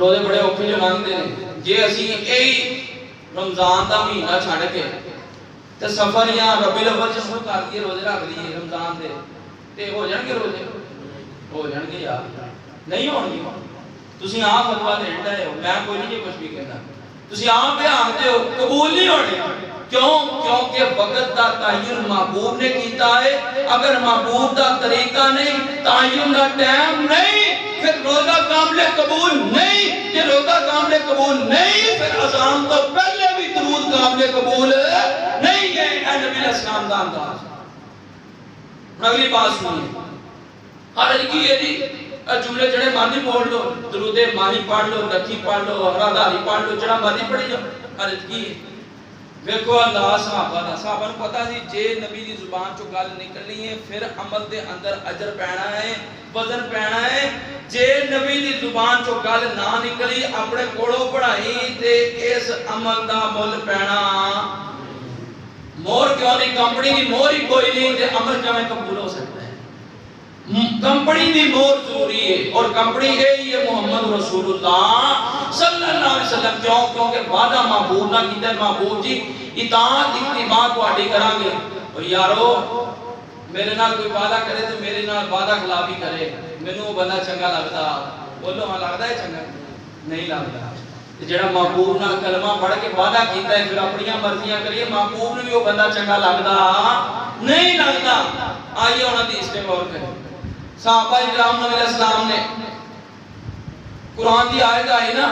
روزے بڑے اوکھے جو لنگدے نے. جے اسی یہی رمضان دا مہینہ چھڈ کے تے سفر یا ربیع الاول چ شروع کر دیے روزے رکھ لیے رمضان دے تے ہو جان گے روزے ہو جان گے یار نہیں ہون گے. تسی آپ فتوا دین دے ہو میں کوئی نہیں کچھ بھی کہنا. تسی آپ پہ آتے ہو قبول نہیں ہونے. کیوں؟ کیونکہ وقت دا تعین محبوب نے کیتا ہے. اگر محبوب دا طریقہ نہیں تعین دا ٹائم نہیں پھر روزہ قابل قبول نہیں. کہ روزہ قابل قبول نہیں پھر اذان تو پہلے بھی درود قابل قبول نہیں ہے. اے نبی علیہ السلام دا انداز. اگلی بات سنیے. حرج کی ہے جی جملے جڑے مرضی پڑھ لو درود ماہی پڑھ لو لکھی پڑھ لو ہراداری پڑھ لو جڑا مرضی پڑھی جاؤ. حرج کی ہے. ویکھو اللہ صحابہ دا صحابہ نوں پتہ سی جے نبی دی زبان چوں گل نکلنی ہے پھر عمل دے اندر اجر پینا ہے وزن پینا ہے. جے نبی دی زبان چوں گل نہ نکلی اپنے کولوں پڑھائی تے اس عمل دا مل پینا. مور کیوں نہیں؟ کمپنی دی مور ہی کوئی نہیں تے عمل کیویں قبول ہو سکتا ہے؟ کمپنی دی مور ضروری ہے اور کمپنی یہی ہے محمد رسول اللہ صلی اللہ علیہ وسلم. کیوں؟ کیونکہ وعدہ محبوب نہ کیتا ہے. محبوب جی اطاعت اتباع تواڈی کران گے. او یارو میرے نال کوئی وعدہ کرے تے میرے نال وعدہ خلافی کرے مینوں وہ بندہ چنگا لگدا. بولو ہاں لگدا ہے چنگا نہیں لگدا. جڑا محبوب نال کلمہ پڑھ کے وعدہ کیتا ہے پھر اپنی مرضیاں کریے محبوب نوں بھی وہ بندہ چنگا لگدا نہیں لگدا. آئیے ہن حدیث تے غور کریں. صحابہ کرام نبی علیہ السلام نے قرآن دی آیت آئی نا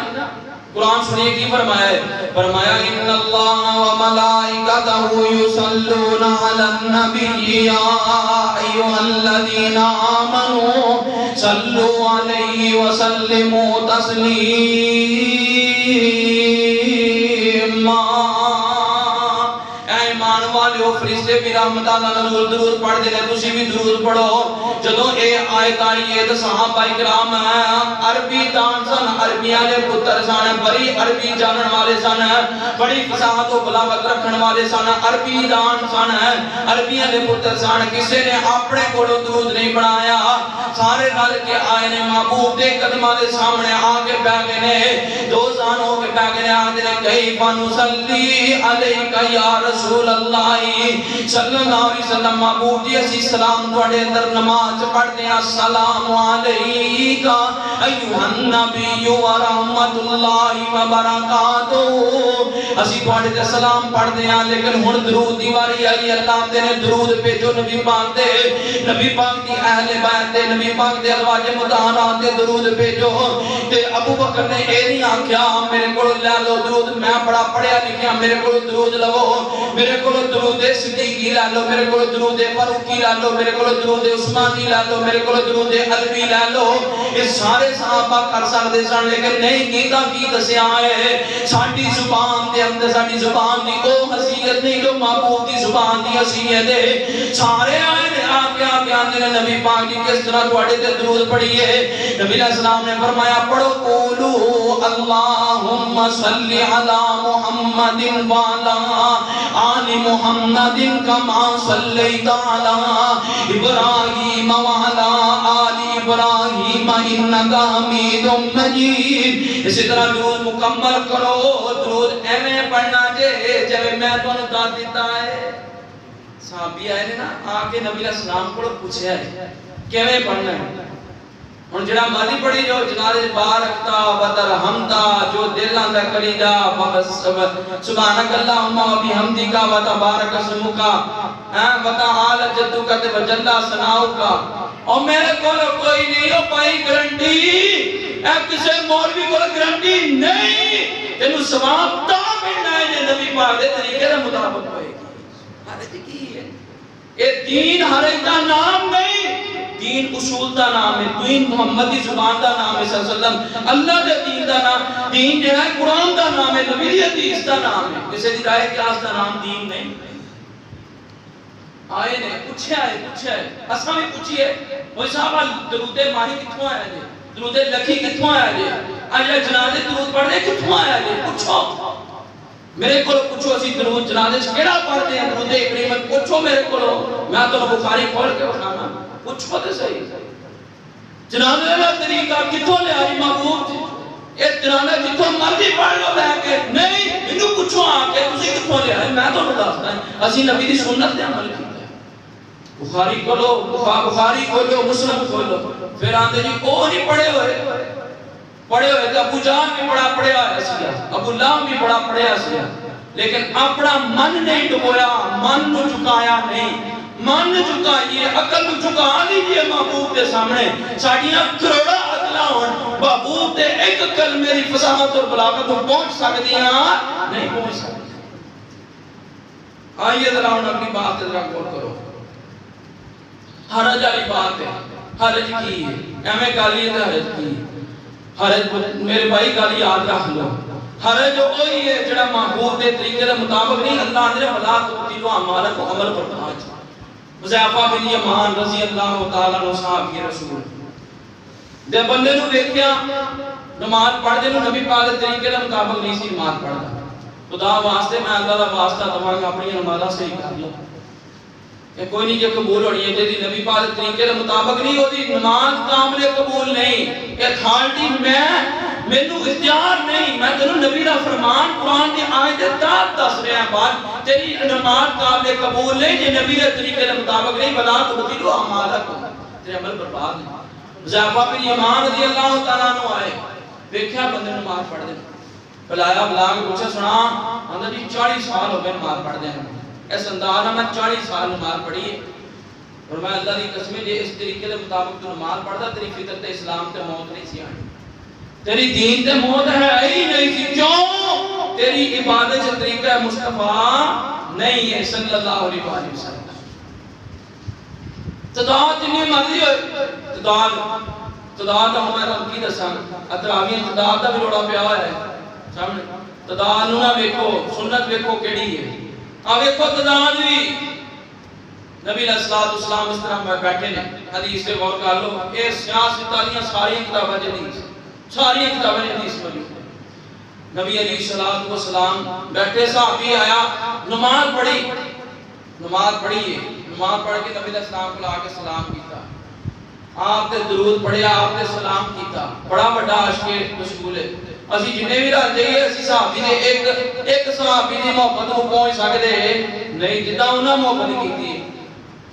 قرآن سنیے کی فرمایا ہے. فرمایا ان اللہ و ملائکتہ یصلون علی النبی یا ایھا الذین آمنوا صلوا علیہ وسلموا تسلیما. فرشتے بھی رحمت اللہ نزول درود پڑھ دے تسی بھی درود پڑھو. جدوں اے آیت آئی ہے تے صحابہ کرام عربی دان سن عربیاں دے پتر سن بڑی عربی جانن والے سن بڑی فصاحت و بلاغت رکھن والے سن عربی دان سن عربیاں دے پتر سن. کسے نے اپنے کولوں درود نہیں بنایا سارے رل کے آئے نے محبوب دے قدماں دے سامنے آ کے بیٹھ گئے نے. دو زان ہو کے بیٹھ گئے نے آندے نے کیف نصلی علیک یا رسول اللہ صلی اللہ علیہ وسلم. محبوب جی اسی سلام تواڈے اندر نماز پڑھتے ہیں السلام علیکہ ایھا النبی و رحمت اللہ و برکاتہ. اسی تواڈے تے سلام پڑھتے ہیں لیکن ہن درود دی واری آئی. اللہ دے نے درود بھیجو نبی پاک دے نبی پاک دی اہل بیت دے نبی پاک دے ازواج مطہرات دے درود بھیجو. تے ابو بکر نے اے نہیں آکھیا میرے کول لے لو درود میں بڑا پڑھیا لکھیا میرے کول درود لو میرے کول درود صدیقی لے لو میرے کول درود فاروقی لے لو میرے کول درود عثمانی لے لو میرے کول درود علوی لے لو. یہ سارے صحابہ کر سکتے سن لیکن نہیں کیتا کی دسیا ہے ساڈی زبان دے اندر ساڈی زبان دی او حیثیت نہیں جو محبوب دی زبان دی حیثیت ہے سارے آئے نے آگے آندے نے نبی پاک جی کس طرح تواڈے تے درود پڑھیے نبی علیہ السلام نے فرمایا پڑھو قولو اللہم صلی علی محمد وعلا آل محمد کما صلیت علی ابراہیم وعلا آل ابراہیم انکا حمید مجید اسی طرح درود مکمل کرو درود ایویں پڑھنا جے میں تانوں دس دیتا ہے صحابی آئے نے نا آکے نبی علیہ السلام کو پوچھا ہے کیویں پڑھنا ہے ہن جڑا مرضی پڑھی جو جنازے بارکتا وترحمتا جو دل آندا کریدا سبحانک اللہم و بحمدک و تبارک اسمک وتعالى جدک و جل ثناؤک اور میرے کول کوئی نہیں او پائی گارنٹی اے کسے مولوی کول گارنٹی نہیں تینوں ثواب تا ملنا ہے جے نبی پاک دے طریقے دے مطابق ہوئے گی حرج کی ہے اے دین حرج دا نام نہیں دین اصول دا نام ہے دین محمد دی زبان دا نام ہے صلی اللہ علیہ وسلم اللہ دے دین دا نام دین جو ہے قرآن دا نام ہے نبی دی حدیث دا نام ہے کسی دی رائے قیاس دا نام دین نہیں آئے نے پوچھا ہے اساں بھی پوچھئے وہ صاحب درود ماہی کتھوں آیا جی درود لکھی کتھوں آیا جی اجے جنازے درود پڑھ دے کتھوں آیا جی پوچھو میرے کو پوچھو اسی درود جنازے کیڑا پڑھ دے درود ابراہیم پوچھو میرے کو میں تو بخاری کھول کے بتانا پوچھو تے صحیح جنازے دا طریقہ کتھوں لے آئی محبوب جی اے جنازہ جتھوں مرضی پڑھ لو لے کے نہیں مینوں پوچھو آ کے تسی کتھوں لے آئے میں تو دسدا ہوں اسی نبی دی سنت تے عمل کیتا ہے بخاری کھولو بخاری کھولو مسلم کھولو پھر آندے جی او نہیں پڑھے ہوئے تو ابو جان بھی بڑا پڑھیا ہے سیا ابو لام بھی بڑا پڑھیا سیا لیکن اپنا من نہیں ڈبویا من نو جھکایا نہیں من جھکائیے عقل کو جھکا لیجئے محبوب کے سامنے ساڑیاں کروڑا عقلہ ہون محبوب دے ایک عقل میری فصاحت اور بلاغت کو پہنچ سکتی ہیں نہیں پہنچ سکتی آئیے ذرا ان اپنی بات ذرا غور کرو حرج والی بات ہے حرج کی ہے ایویں گالی ہے حرج کی حرج میرے بھائی گالی یاد رکھ لو حرج وہی ہے جڑا محبوب دے طریقے دے مطابق نہیں اللہ نے ولا تبدیل اعمال کو عمل پر پہنچ حذیفہ بن یمان رضی اللہ تعالی عنہ صحابی رسول دے بندے نو ویکھیا نماز پڑھ دے نو نبی پاک دے طریقے دے مطابق نہیں سی نماز پڑھدا خدا واسطے میں اللہ دا واسطہ دواں گا اپنی نمازاں صحیح کر لو کہ کوئی نہیں جو قبول ہونی ہے جی نبی پاک دے طریقے دے مطابق نہیں ہوتی نماز کامل قبول نہیں کہ تھالٹی مینوں اختیار نہیں میں تینوں نبی دا فرمان قرآن دی آیت تحت دس رہا ہوں بات تیری نماز قابل قبول نہیں جے نبی دے طریقے دے مطابق نہیں بلا تبدیل اعمالکم تیرے عمل برباد نہیں حذیفہ بن یمان رضی اللہ تعالیٰ عنہ آئے ویکھیا بندے نماز پڑھ دے بلایا بلا کے پوچھا سنا آندا جی 40 سال ہو گئے نماز پڑھ دے اس انداز میں 40 سال نماز پڑھی ہے اور میں اللہ دی قسم جے اس طریقے دے مطابق تو نماز پڑھدا تیری فطرت اسلام تے موت نہیں سی آنی تیری دین تے موت ہے ہی نہیں سی کیوں تیری عبادت سے طریقہ مصطفیٰ نہیں ہے صلی اللہ علیہ وآلہ وسلم تداد جنی مرضی ہوئے تداد ہمارا کی دساں اتراویاں تداد دا بھی روڑا پیا ہوا ہے سامنے تداد نو نہ ویکھو سنت ویکھو کیڑی ہے آ ویکھو تداد بھی نبی علیہ الصلوۃ والسلام اس طرح بیٹھے نے حدیث سے غور کر لو اے سیاست والیاں ساری کتاباں جدید ساری کتابیں حدیث پڑھی نبی علیہ الصلوۃ والسلام بیٹھے صحابی آیا نماز پڑھی نماز پڑھ کے نبی علیہ السلام کو لا کے سلام کیتا آپ نے درود پڑھیا آپ نے سلام کیتا بڑا بڑا عاشق رسول ہے اسی جنے بھی رل جائیے اسی صحابی نے ایک صحابی دی محبت کو پہنچ سکدے نہیں جدا انہاں محبت کیتی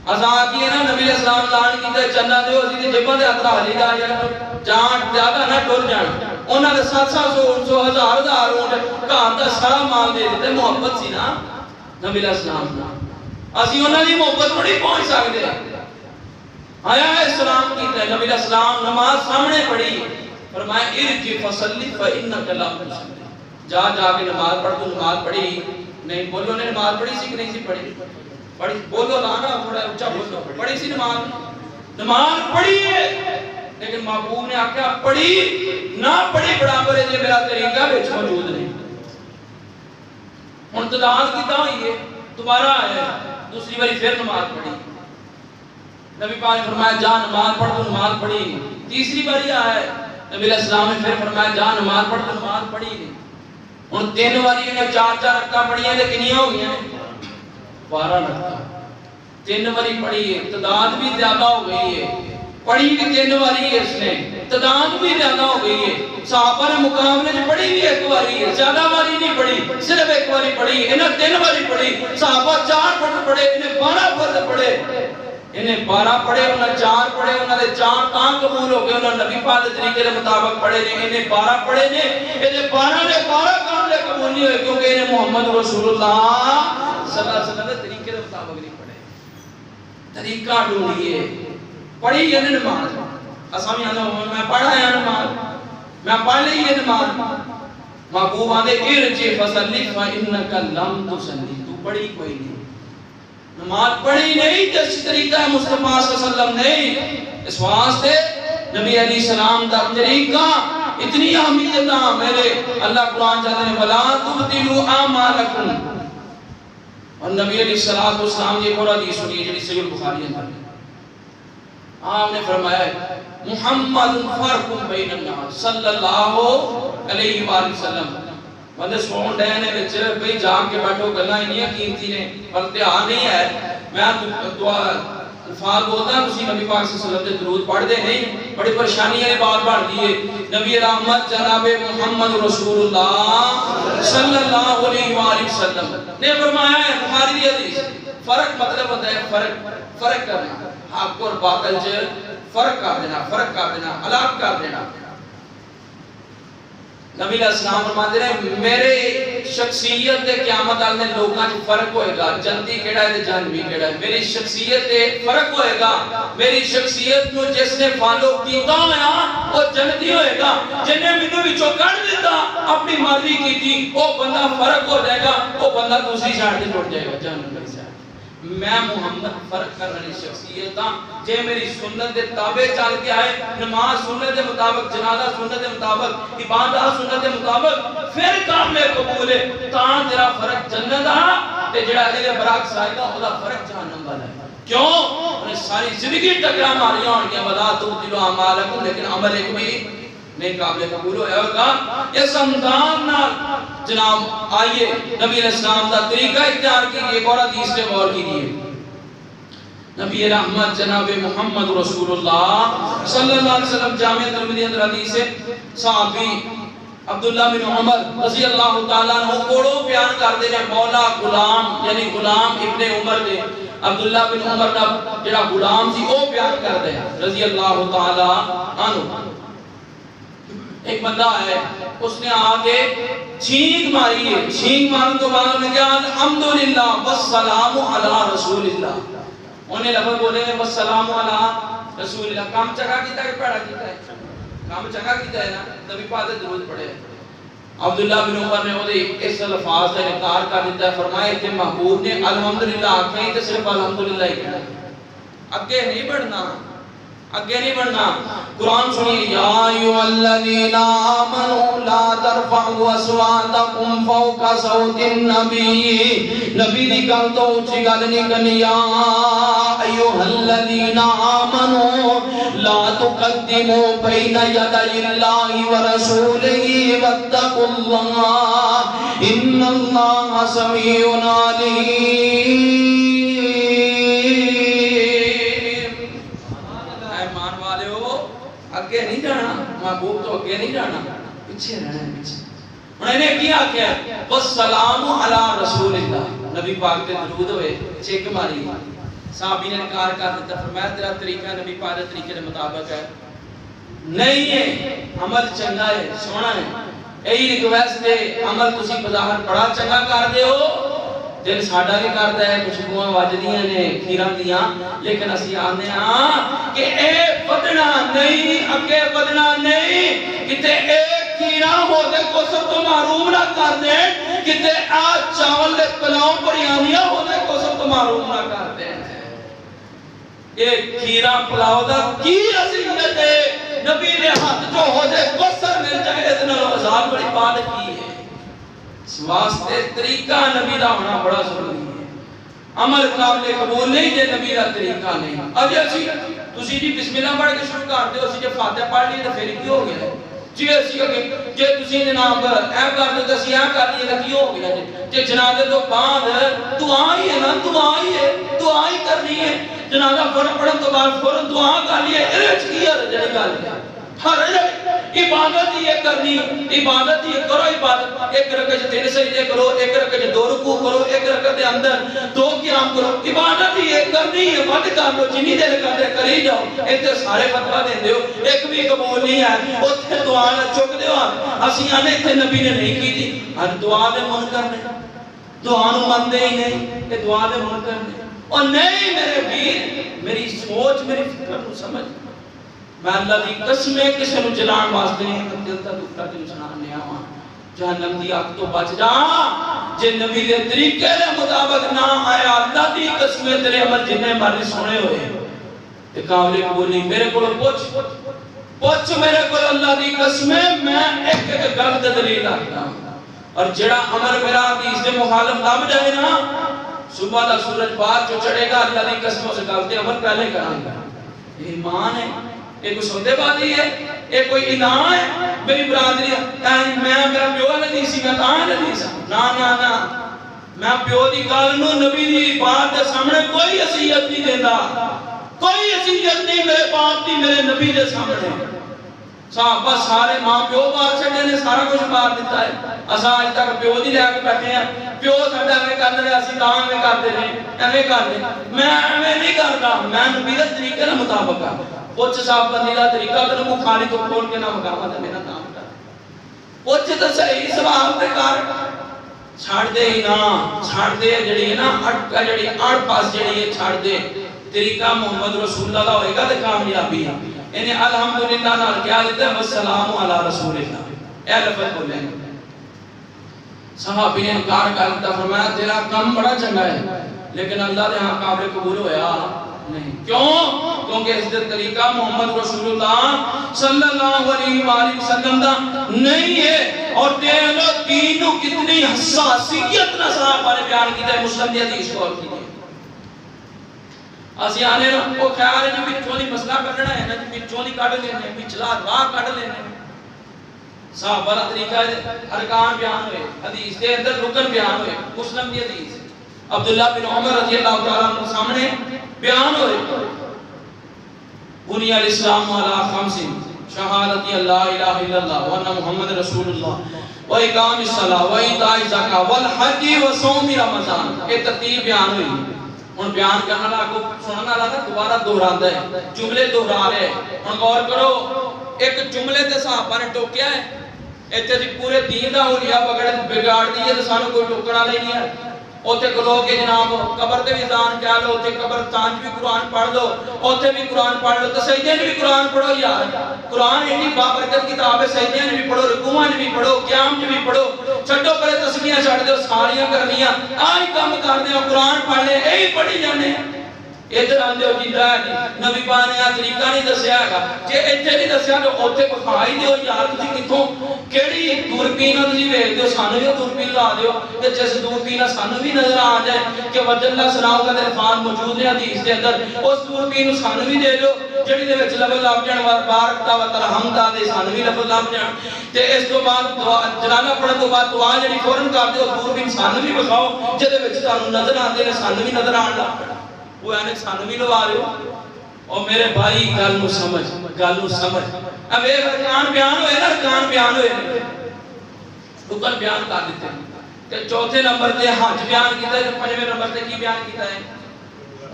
اساں کی نا نبی علیہ السلام اعلان کیتا چندا دیو اسی تے جیباں دے ہتھ رکھ لیدا یار جان زیادہ نہ ٹر جان انہاں دے 700 ہزار اونٹ گھر دا سارا مال دے دتے محبت سی نا نبی علیہ السلام دا اسی انہاں دی محبت نوں نہیں پہنچ سکدے آیا سلام کیتا ہے نبی علیہ السلام نماز سامنے پڑھی فرمایا ارجع فصلی فانک لم تصلی جا کے نماز پڑھ تو نماز پڑھی نہیں بولو نے نماز پڑھی سی کہ نہیں سی پڑھی بولو لانا تھوڑا اونچا بولو پڑھی سی نماز پڑھی ہے لیکن محبوب نے آکھیا پڑھی نہ پڑھی برابر ہے، میرا طریقہ وچ موجود نہیں۔ ہن تداد کیتا ہوئی ہے، دوبارہ آیا ہے، دوسری باری پھر نماز پڑھی، نبی پاک نے فرمایا جا نماز پڑھ، تو نماز پڑھی نہیں۔ تیسری باری آیا ہے، نبی علیہ السلام نے پھر فرمایا جا نماز پڑھ، تو نماز پڑھی نہیں۔ ہن تین باری نے چار چار رکعتاں پڑھیاں تے کنیاں ہو گئیاں؟ 12 رکعتاں۔ تین باری پڑھی ہے، تعداد بھی زیادہ ہو گئی ہے، پڑھی بھی تین باری ہے اس نے، تعداد بھی زیادہ ہو گئی ہے۔ صحابہ نے مقابلے میں پڑھی بھی ایک باری ہے، زیادہ باری نہیں پڑھی، صرف ایک باری پڑھی، انہیں 3 باری پڑھی۔ صحابہ 4 فرض پڑھے، انہیں 12 فرض پڑھے، انہیں 12 پڑھے، انہیں 4 پڑھے، انہوں نے 4 تاں قبول ہو گئے، انہوں نے نبی پاک کے طریقے کے مطابق پڑھے نے، انہیں 12 پڑھے نے، انہیں 12 نے 12 کام لے قبول نہیں ہوئے، کیونکہ انہیں محمد رسول اللہ صلی اللہ علیہ وسلم کے طریقے کے مطابق نہیں پڑھے۔ طریقہ ڈھونڈیے، پڑھی یہ نماز، اسامی آنا میں پڑھا ہے نماز، میں پڑھ لی یہ نماز، محبوب آنے ارجع فصلی فإنک لم تصلی، تو پڑھی کوئی نہیں، نماز پڑھی نہیں جس طریقہ ہے مصطفیٰ صلی اللہ علیہ وسلم نے۔ اس واسطے نبی علیہ السلام کا طریقہ اتنی اہمیت ہے، میرے اللہ قرآن چاہتے ہیں وَلَا تُبْتِلُوا أَعْمَالَكُمْ، اور نبی علیہ السلام یہ قرآن حدیث سنیے جنہی صحیح البخاری اندر آپ نے فرمایا ہے محمد فرق بین الناس صلی اللہ علیہ وآلہ وسلم۔ بندے سون ڈینے وچ بھئی جاگ کے بیٹھو گلاں انیاں قیمتی نے، پر دھیان نہیں ہے، میں دعا الفاظ بولتا ہوں، اسی نبی پاک صلی اللہ علیہ وسلم دے درود پڑھ دے نہیں، بڑی پریشانی ہے بات بڑھ دیئے۔ نبی رحمت جناب محمد رسول اللہ صلی اللہ علیہ وآلہ وسلم نے فرمایا ہے، بخاری دی حدیث، فرق مطلب ہوتا ہے فرق کرنا، حق اور باطل سے فرق کر دینا، الگ کر دینا۔ نبی علیہ السلام فرماتے ہیں میرے شخصیت دے قیامت آل میں لوگاں جو فرق ہوئے گا، جنتی کیڑا ہے تے جہنمی کیڑا ہے، میری شخصیت دے فرق ہوئے گا، میری شخصیت کو جس نے فالو کیتا ہویا وہ جنتی ہوئے گا، جن نے مینوں وچوں کڈ دیتا اپنی مرضی کیتی وہ بندہ فرق ہو جائے گا، وہ بندہ دوسری سائیڈ تے ٹوٹ جائے گا جہنم کی سائیڈ۔ میں محمد فرق کرنے والی شخصیت ہاں، جے میری سنت دے تابع چل کے آئے، نماز سنت دے مطابق، جنازہ سنت دے مطابق، عبادت سنت دے مطابق، پھر قابل قبول ہے، تاں تیرا فرق جنت ہاں تے جڑا دے برعکس آئے گا خدا فرق جہنم والا ہے۔ کیوں؟ انہیں ساری زندگی ٹکرا ماریاں ہون گیا وَلَا تُبْطِلُوا أَعْمَالَكُمْ، لیکن عمل ایک بھی نہیں قابل قبول ہویا ہوگا۔ اس اندام نال جناب آئیے نبی علیہ السلام کا طریقہ اختیار کیجئے، ایک اور حدیث پہ غور کیجئے۔ نبی رحمت جناب محمد رسول اللہ صلی اللہ علیہ وسلم جامعہ ترمذی اندر حدیث ہے، صحابی عبداللہ بن عمر رضی اللہ تعالیٰ عنہ کوڑوں بیان کر دے رہے مولا غلام، یعنی غلام ابن عمر دے عبداللہ بن عمر کا جڑا غلام تھی وہ بیان کر دے رضی اللہ تعالیٰ عنہ۔ ایک بندہ ہے، اس نے آگے چھینک ماری ہے، چھینک مارن تو بعد میں کہا الحمدللہ والسلام علی رسول اللہ، انہیں لفظ بولے ہیں والسلام علی رسول اللہ۔ کام چکا کیتا ہے کہ پیڑا کیتا ہے؟ کام چکا کیتا ہے نا، نبی پاک دے درود پڑھے۔ عبداللہ بن عمر نے وہ اس الفاظ کا انکار کر دیتا ہے، فرمایا کہ محبوب نے الحمدللہ آکھیں تو صرف الحمدللہ ہی کہنا، اگے نہیں بڑھنا، اگے نہیں بڑھنا۔ قرآن سنیے یا ایھا الذین آمنوا لا ترفعوا اصواتکم فوق صوت النبی، نبی دی گل تو اونچی گل نہیں کرنی۔ یا ایھا الذین آمنوا لا تقدموا بین یدی اللہ ورسولہ واتقوا اللہ ان اللہ سمیع علیم۔ اگے نہیں جانا، محبوب تو اگے نہیں جانا، پیچھے رہنا ہے، پیچھے۔ انہوں نے کیا کیا والسلام علی رسول اللہ، نبی پاک تے درود ہوئے، چیک ماری، صحابی نے انکار کر دیتا، فرمایا تیرا طریقہ نبی پاک کے طریقے کے مطابق ہے نہیں ہے، عمل چنگا ہے، سونا ہے، یہی ریکویسٹ دے عمل تسی بظاہر بڑا چنگا کر دے ہو، دل ساڈا بھی کرتا ہے، خوشبوئیں وجدیاں نے کھیراں دیاں، لیکن اسی آنے ہاں کہ اے بدنا نہیں، اگے بدنا نہیں، کتے ایک کھیرا ہو دے کو سب تو معروم نہ کر دیں، کتے آج چاول دے پلاؤ بریانیاں ہو دے کو سب تو معروم نہ کر دیں۔ ایک کھیرا پلاؤ دا کی عزیزت ہے، نبی نے ہاتھ جو ہو جائے کوثر مل جائے اتنا عذاب بڑی بات کی ہے. اس واسطے طریقہ نبی دا ہونا بڑا ضروری ہے. عمل قابل قبول نہیں جے نبی دا طریقہ نہیں. اب اسی تسی جی بسم اللہ پڑھ کے شروع کر دیو, اسی جے فاتحہ پڑھ لیے تے پھر کی ہو گیا جی. اسی جے تسی جناب اے کر دو تے اسی اے کر لیے تے کی ہو گیا جی. جنازے تو بعد دعا ہی ہے نا, دعا ہی ہے, دعا ہی کرنی ہے. جنازہ پڑھن تو بعد فوراً دعا کر لیے اے کی ہے جڑی گل ہے. ہر عبادت یہ کرنی, عبادت یہ کرو. عبادت ایک رکعت 3 سجدے کرو, ایک رکعت 2 رکوع کرو, ایک رکعت دے اندر 2 قیام کرو. عبادت یہ کرنی ہے, ود کر لو جنی دل کرتے کری جاؤ. ایتھے سارے فتوا دیندے ہو, ایک بھی قبول نہیں ہے. اوتھے دعا نہ چک دیو. اسی آنے ایتھے نبی نے نہیں کی تھی. ہر دعا دے منکر نے, دعا نو مندے ہی نہیں, تے دعا دے منکر نے. اور نہیں میرے پیر, میری سوچ میری فکر نو سمجھ, میں اللہ دی قسم ہے کسی نو جلان واسطے نہیں دل تا دکھتا تینوں سنان لیا ہاں. جہنم دی آگ تو بچ جا جے نبی دے طریقے دے مطابق نہ آیا. اللہ دی قسم ہے تیرے عمل جننے مرضی سونے ہوئے تے قابل قبول نہیں. میرے کو پوچھ میرے کو اللہ دی قسم ہے, میں ایک ایک گل تے دلیل آتا ہوں. اور جڑا عمل میرا حدیث دے مخالف لب جائے نا, صبح دا سورج باہر جو چڑھے گا اللہ دی قسم سے غلطی عمل پہلے کرائیں گا. یہ ایمان ہے, یہ کوئی سودے بازی ہے, یہ کوئی انعام ہے. میری برادری میں میرا پیو نہیں سی, میں کہاں نہیں سا. نا میں پیو دی گل نو نبی دی بات دے سامنے کوئی حیثیت نہیں دیندا, کوئی حیثیت نہیں میرے باپ دی میرے نبی دے سامنے. صحابہ سارے ماں پیو باہر چھڈے نے, سارا کچھ باہر دیتا ہے. اساں اج تک پیو دی لے کے بیٹھے ہیں. پیو ساڈا ایویں کر دے, اسی تاں ایویں کردے نے, ایویں کر دے. میں ایویں نہیں کردا, میں نبی دے طریقے دے مطابق ہاں. پوچھ صاحب بندی دا طریقہ تے منہ کھالی تو کھول کے نہ مقامہ تے میرا کام کر. پوچھ تے صحیح سوال تے کر. چھڑ دے ہی نہ, چھڑ دے جڑی ہے نا اٹکا جڑی آڑ پاس جڑی ہے چھڑ دے. طریقہ محمد رسول اللہ دا ہوئے گا تے کامیابی ہے. انہیں الحمدللہ نال کیا دیتا ہے, والسلام علی رسول اللہ, اے لفظ بولیں. صحابی نے انکار کرتا, فرمایا تیرا کام بڑا چنگا ہے لیکن اللہ دے ہاں قابل قبول ہویا نہیں. کیوں؟ کیونکہ اس دے طریقہ محمد رسول اللہ صلی اللہ علیہ وآلہ وسلم دا نہیں ہے. اور دیلو دینو کتنی حساسیت نہ صحابہ نے بیان کی ہے. مسلم دی حدیث کو اور کی ہے. اسی آنے وہ خیال ہے جو بچوں دی مسئلہ کرنا ہے نا, جو بچوں دی کٹ لینے, بچلا راہ کٹ لینے. صحابہ دا طریقہ ہے, ارکان بیان ہوئے, حدیث دے اندر رکن بیان ہوئے. مسلم دی حدیث عبداللہ بن عمر رضی اللہ تعالیٰ عنہ سامنے بیان ہوئے. بنی الاسلام علی خمس, شہادت اللہ الہ الا اللہ وان محمد رسول اللہ و اقام الصلاۃ و ایتاء الزکاۃ والحج و صوم رمضان. یہ ترتیب بیان ہوئی. ہن بیان کرنے والا کو سننے والا نا دوبارہ دہراندا ہے, جملے دہرا رہے ہیں. ہن غور کرو, ایک جملے تے صحابہ نے ٹوکیا ہے, ایتھے جی پورے دین دا حلیہ بگاڑ دیے تے سانو کوئی ٹوکن والا ہی نہیں ہے. اوتھے کھلو کے جناب قبر تے بھی اذان کہہ لو, اوتھے قبر تانج بھی قرآن پڑھ لو, اوتھے بھی قرآن پڑھ لو, تے سجدے میں بھی قرآن پڑھو. یار قرآن اتنی بابرکت کتاب ہے, سجدے میں بھی پڑھو, رکوعاں میں بھی پڑھو, قیام میں بھی پڑھو. چھڈو پرے تسبیحاں چھڈ دیو, ساریاں کرنیاں آہی کم کر دیو, قرآن پڑھ لے, یہی پڑھی جانے. ادھر آندے ہو جی نبی پاک نے طریقہ نہیں دسیا ہے, جے ایتھے نہیں دسیا تو اوتھے بخائی دیو. یار تسی کتھوں کیڑی دوربین تسی ویکھ دیو, سانو بھی دوربین لا دیو تے جس دوربین سانو بھی نظر آ جائے کہ وجہ اللہ سناؤ کا الفاظ موجود نے حدیث دے اندر, اس دوربین سانو بھی دے دیو جڑی دے وچ لفظ لب جان بارک تا و ترحم دا دے, سانو بھی لفظ لب جان. تے اس تو بعد جنازہ پڑھن تو بعد دعا جڑی فوراً کر دیو, دوربین سانو بھی بخاؤ جے دے وچ تانوں نظر آندے نے, سانو بھی نظر آن لگ پڑا. وہ اینک سانو بھی لوا رہے ہو. اور میرے بھائی گل نو سمجھ, گل نو سمجھ. اب ایک ارکان بیان ہوئے نا, ارکان بیان ہوئے, رکن بیان کر دیتے ہیں. تے چوتھے نمبر تے حج بیان کیتا ہے, تے پنجویں نمبر تے کی بیان کیتا ہے,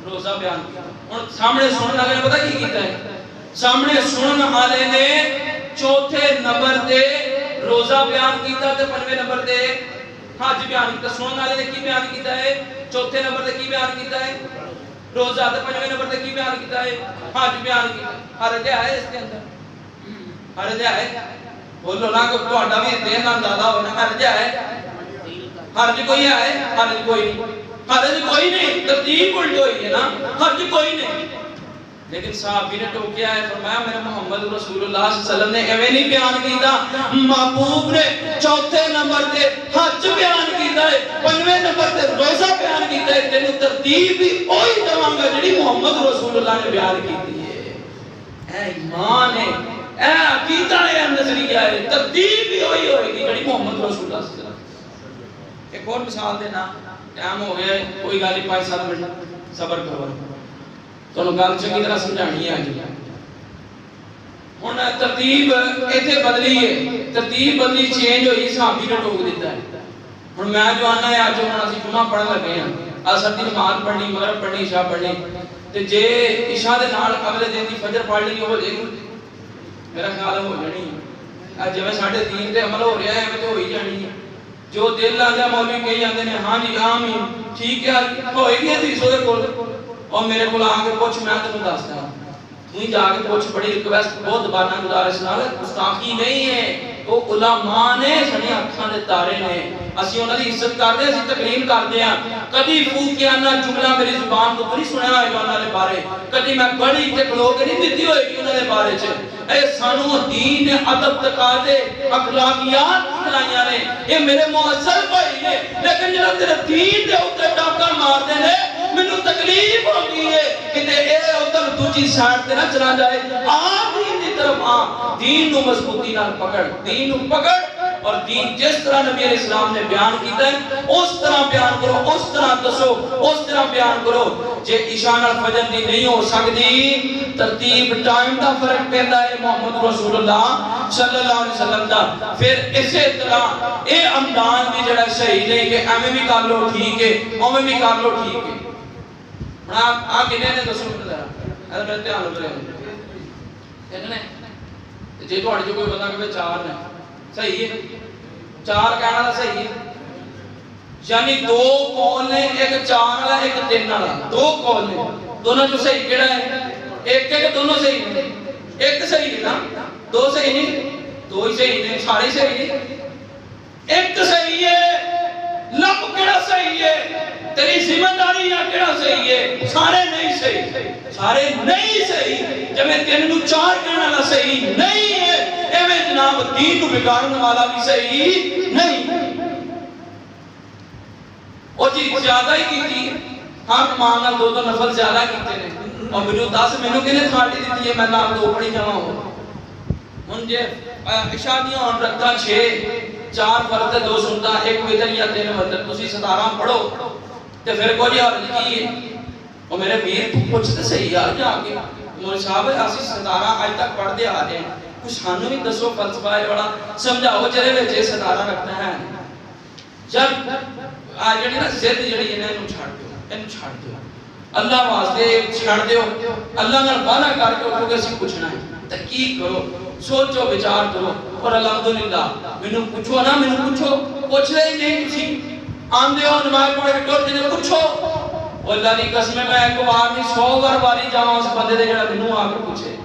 روزہ بیان کیتا ہے. ہن سامنے سنن والے نے پتہ کی کیتا ہے, سامنے سنن والے نے چوتھے نمبر تے روزہ بیان کیتا, تے پنجویں نمبر تے حج بیان کیتا. سنن والے نے کی بیان کیتا ہے, چوتھے نمبر تے کی بیان کیتا ہے, روزہ. تے پنجویں نمبر تے کی بیان کیتا ہے, حج بیان کیتا. حرج ہے اس کے اندر, حرج ہے, بولو نا کہ تہاڈا بھی دین دا اندازہ ہو نا, حرج ہے, حرج کوئی ہے, حرج کوئی نہیں, حرج کوئی نہیں. ترتیب الٹ ہوئی ہے نا, حرج کوئی نہیں. لیکن صحابی نے ٹوکیا ہے، فرمایا میرے محمد رسول اللہ صلی اللہ علیہ وسلم نے ایویں نہیں بیان کیتا، محبوب نے چوتھے نمبر تے حج بیان کیتا ہے، پنجویں نمبر تے روزہ بیان کیتا ہے، تینوں ترتیب بھی وہی دواں گا جڑی محمد رسول اللہ نے بیان کیتی ہے۔ اے ایمان ہے، اے عقیدہ ہے، نظریہ ہے، ترتیب بھی وہی ہوئے گی جڑی محمد رسول اللہ صلی اللہ علیہ وسلم۔ ایک اور مثال دینا، ٹائم ہو گیا ہے، کوئی گل نہیں، 5-7 منٹ صبر کرو، تو گل چنگی طرح سمجھانی ہے جی۔ ہن ترتیب ایتھے بدلی ہے، ترتیب بدلی چینج ہوئی، صحابی نے ٹوک دیتا ہے۔ ہن میں جو آنا ہے اج ہن اسی جمعہ پڑھن لگے ہیں، اثر دی نماز پڑھنی، مغرب پڑھنی، عشاء پڑھنی، تے جے عشاء دے نال اگلے دن دی فجر پڑھ لینی ہو جائے میرا خیال ہو جانی ہے۔ اج جویں ساڈے دین تے عمل ہو رہا ہے ایویں تے ہو ہی جانی ہے۔ جو دل آندا مولوی کہی جاندے نے ہاں جی آمین ٹھیک ہے ہوئے گی حدیث دے کول، اور میرے کول آ کے پوچھ، میں تینوں دسدا ہوں، تو جا کے پوچھ، بڑی ریکویسٹ بہت بارنا گزارش نال، گستاخی نہیں ہے، وہ علماء نے سنی اکھاں دے تارے نے، اسی انہاں دی عزت کردے، اسی تکریم کردے ہاں، کدی فوقیانہ جملہ میری زبان تو نہیں سنیا ہوئے گا انہاں دے بارے، کدی میں گڑی تے کھلو کے نہیں دتی ہوئے گی انہاں دے بارے چ۔ اے سانو دین نے ادب تقاضے اخلاقیات سکھلائیاں نے، اے میرے معزز بھائی نے، لیکن جڑا تیرے دین دے اوتے ڈاکا مار دے نے، مینوں تکلیف ہوندی ہے کہ اے ادھر دوجی سائیڈ تے نہ چلا جائے، آ دین دی طرف آ، دین نو مضبوطی نال پکڑ، دین نو پکڑ، اور دین جس طرح نبی علیہ السلام نے بیان کیتا ہے اس طرح بیان کرو، اس طرح دسو، اس طرح بیان کرو۔ جے عشاء نال فجر دی نہیں ہو سکتی، ترتیب ٹائم دا فرق پیندا ہے محمد رسول اللہ صلی اللہ علیہ وسلم دا، پھر اسی طرح اے امدان بھی جڑا صحیح نہیں کہ ایویں بھی کر لو ٹھیک ہے، اوویں بھی کر لو ٹھیک ہے۔ ہن آ کنے نے دسو ذرا اے میرے دھیان نال کہنے جے تہاڈے جو کوئی بندہ کہ 4 نے صحیح ہے، 4 کہنا دا صحیح ہے، یعنی 2 قول نے، ایک 4 والا ایک 3 والا، 2 قول نے، دونوں جو صحیح کیڑا ہے؟ ایک ہے کہ دونوں صحیح ہیں؟ ایک صحیح ہے نا، 2 صحیح نہیں، 2 ہی صحیح نے، سارے صحیح نہیں، ایک صحیح ہے، لب کیڑا صحیح ہے، تیری ذمہ داری یا کیڑا صحیح ہے؟ سارے نہیں صحیح، سارے نہیں صحیح، جب 3 نو 4 کہنا والا صحیح نہیں ہے، ایویں جناب دین نو بگاڑن والا بھی صحیح نہیں۔ او جی زیادہ ہی کیتی، ہاں مان نال 2 نفل زیادہ کیتے نے، اور مینوں 10 مینوں کنے تھاڑی دتی ہے، میں نال 2 پڑھی جاواں ہوں۔ ہن جے عشاء دی ہن رکعتاں 6، 4 فرض 2 سنت، 1 وتر یا 3 وتر، تسی 17 پڑھو تے پھر کوئی حرج کی ہے؟ اور میرے ویر پوچھتے صحیح آ جا کے مول صاحب اسی 17 اج تک پڑھدے آ رہے ہیں، کچھ سانو بھی دسو فلسفہ ہے بڑا سمجھاؤ جڑے وچ 17 رکھتا ہے۔ جب آ جڑی نا ضد جڑی ہے اینو چھڑ دیو، اینو چھڑ دیو، اللہ واسطے چھڑ دیو، اللہ نال وعدہ کر کے اٹھو کہ اسی پوچھنا ہے، تحقیق کرو، سوچو وچار کرو، اور الحمدللہ مینوں پوچھو نا، مینوں پوچھو، پوچھ رہے نہیں تسی آندے ہو نماز پڑھ کے ٹر جے پوچھو، اللہ دی قسم میں ایک بار نہیں 100 بار واری جاواں اس بندے دے جڑا مینوں آ کے پوچھے،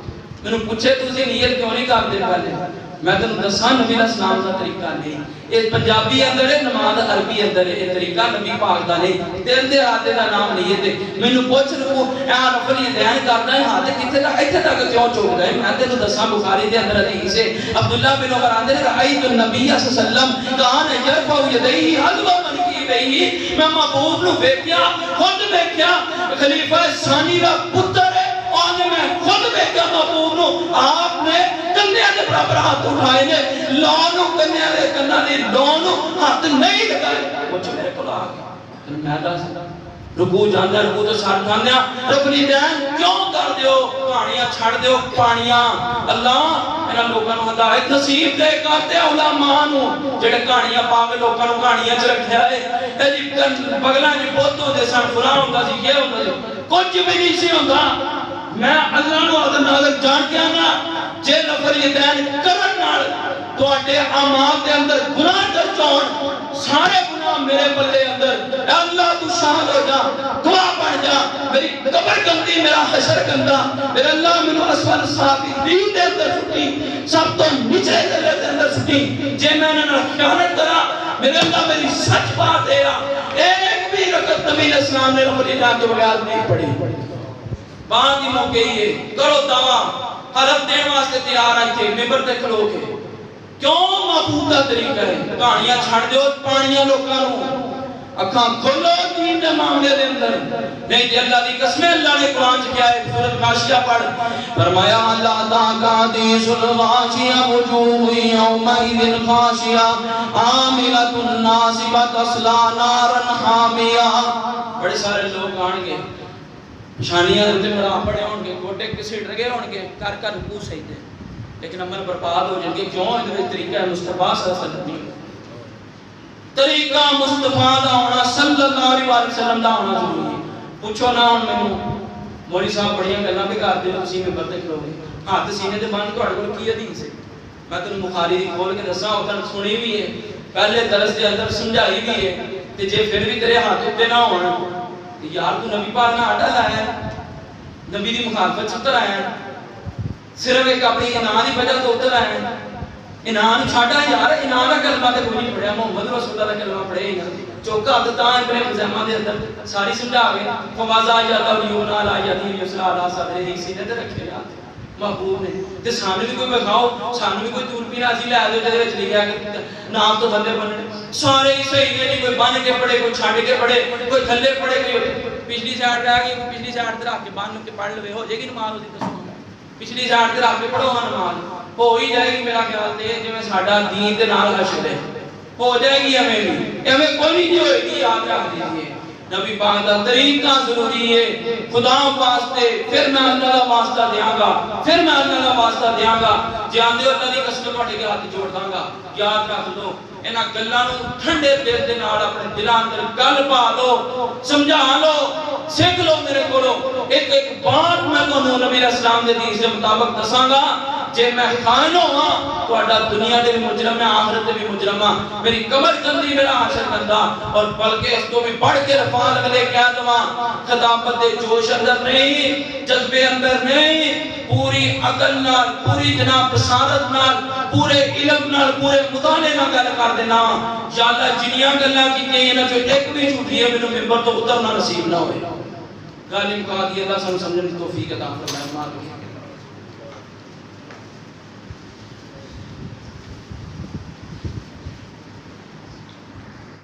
مینوں پوچھے تسی نیت کیوں نہیں کردے پہلے، میں تینوں دساں نبی علیہ السلام دا طریقہ نہیں، یہ پنجابی اندر ہے، نماز عربی اندر ہے، یہ طریقہ نبی پاک دا نہیں، تیرے دے ہاتھ دا نام نہیں ہے تے مینوں پوچھ رکو اے نفل یہ بیان کردا ہے ہاتھ کتے دا ایتھے تک کیوں چوک گئے، میں تینوں دساں بخاری دے اندر حدیث ہے، عبداللہ بن عمر آندے نے رأیت النبی صلی اللہ علیہ وسلم کان یرفع یدیہ حذو منکبیہ، میں محبوب نو ویکھیا، خود ویکھیا، خلیفہ ثانی دا پتر ہے، اور میں خود ویکھیا محبوب نو آپ نے کنیاں دے برابر ہاتھ اٹھائے نے، لونو کنیاں دے کناں دی لونو ہاتھ نہیں لگائے، کچھ میرے کو آ گیا، میں دس رکوع جاندے رکوع تو سر جاندے رکنی دین کیوں کر دیو، کہانیاں چھڑ دیو پانیاں، اللہ انہاں لوکاں نوں ہدایت نصیب دے کرتے علماء نوں جڑے کہانیاں پا کے لوکاں نوں کہانیاں چ رکھیا ہے، اے جی بغلاں دی بوتوں دے سن فلاں ہوندا سی، یہ ہوندا سی، کچھ بھی نہیں سی ہوندا، میں اللہ نو حضرت ناظر جان کے آنا جے نفر یہ دین کرن نال تواڈے اعمال دے اندر گناہ درج ہون، سارے گناہ میرے بلے اندر، اے اللہ تو شامل ہو جا، دعا بن جا، میری قبر گندی میرا حشر گندا، میرے اللہ مینوں اسفل سافلین دے اندر سٹی، سب تو نچلے درجے دے اندر سٹی، جے میں انہاں نال خیانت کراں میرے اللہ میری سچ بات ہے، ایک بھی رکعت نبی علیہ السلام نے رب اللہ کے بغیر نہیں پڑھی، بعد دی موقع ہے کرو دعویٰ حلف دین واسطے تیار آئی تھے ممبر تے کھلو کے کیوں محبوب دا طریقہ ہے کہانیاں چھڑ دیو پانیاں لوکاں نوں اکھاں کھولو دین دے معاملے دے اندر نہیں تے اللہ دی قسم اللہ نے قرآن چ کیا ہے سورۃ غاشیہ پڑھ فرمایا لا تاقادیس الغاشیہ وجوہ یومئذ خاشیہ عاملۃ ناصبۃ تصلی نارا حامیہ بڑے سارے لوگ آن گے شانیاں تے مرا پڑے ہون گے گوٹے کسیٹ رگے ہون گے کر کر رکوع سجدے لیکن عمل برباد ہو جائیں گے کیوں ادھر طریقہ مصطفیٰ صلی اللہ علیہ وسلم طریقہ مصطفیٰ دا ہونا صلی اللہ علیہ وسلم دا ہونا ضروری ہے پوچھو نہ ہن مینوں مولوی صاحب بڑیاں گلاں بھی کرتے ہو تسی ممبر تے کھلو گے ہاتھ سینے تے بند تہاڈے کول کی حدیث ہے میں تینوں بخاری دی کھول کے دساں اوتن سنی بھی ہے پہلے درس دے اندر سمجھائی بھی ہے تے جے پھر بھی تیرے ہاتھ اوتے نہ ہون تے یار تو نبی پاک نہ اڈا لایا نبی دی مخالفت ستر آیا صرف ایک اپنی انہاں دی وجہ تو اتر آئے انہاں چھاڑا یار انہاں دا کلمہ تے کوئی نہیں پڑھیا محمد رسول اللہ دا کلمہ پڑھے ہی چوکا دتا ابن خزیمہ دے اندر ساری سمجھا گئے فوازا جاتا یونا لا یادی یسرا لا صدر ہی سینے تے رکھے جاتے محبوب نے تے سامنے بھی کوئی بخاؤ سامنے بھی کوئی تور پی راضی لے دو جے وچ لکھیا کہ نام تو بندے بننے سارے ہی صحیح نہیں کوئی بن کے پڑھے کوئی چھڈ کے پڑھے کوئی تھلے پڑھے کوئی پچھلی سائیڈ رہ گئی کوئی پچھلی سائیڈ تے رکھ کے بن کے پڑھ لوے ہو جائے گی نماز دی قسم پچھلی سائیڈ تے رکھ کے پڑھو نماز ہو ہی جائے گی میرا خیال تے جویں ساڈا دین دے نال حشر ہے ہو جائے گی ایویں کوئی نہیں ہوئے گی یاد رکھ دیجئے نبی پاک دا طریقہ ضروری ہے خدا واسطے پھر میں اللہ دا واسطہ دیاں گا پھر میں اللہ دا واسطہ دیاں گا جان دیو اللہ دی قسم تواڈے ہاتھ جوڑ داں گا یاد رکھ لو انہاں گلاں نوں ٹھنڈے دل دے نال اپنے دلاں اندر گل پا لو سمجھا لو سیکھ لو میرے کولو ایک ایک بات میں تانوں نبی علیہ السلام دے دین دے مطابق دساں گا جے میں خائن ہواں تہاڈا دنیا دے بھی مجرم ہے آخرت دے بھی مجرم ہے میری کمر کندی میرا حشر کندا اور بلکہ اس کو بھی بڑھ کے رفعت اگلے کہہ دواں خطابت دے جوش اندر نہیں جذبے اندر نہیں پوری عقل نال پوری جناب بصارت نال پورے علم نال پورے مطالعے نال گل کر دینا یا اللہ جنیاں گلاں کیتیاں انہاں چوں ایک بھی جھوٹی ہے مینوں ممبر تو اترنا نصیب نہ ہوئے گل مکا دی اللہ سانوں سمجھن دی توفیق عطا فرمائے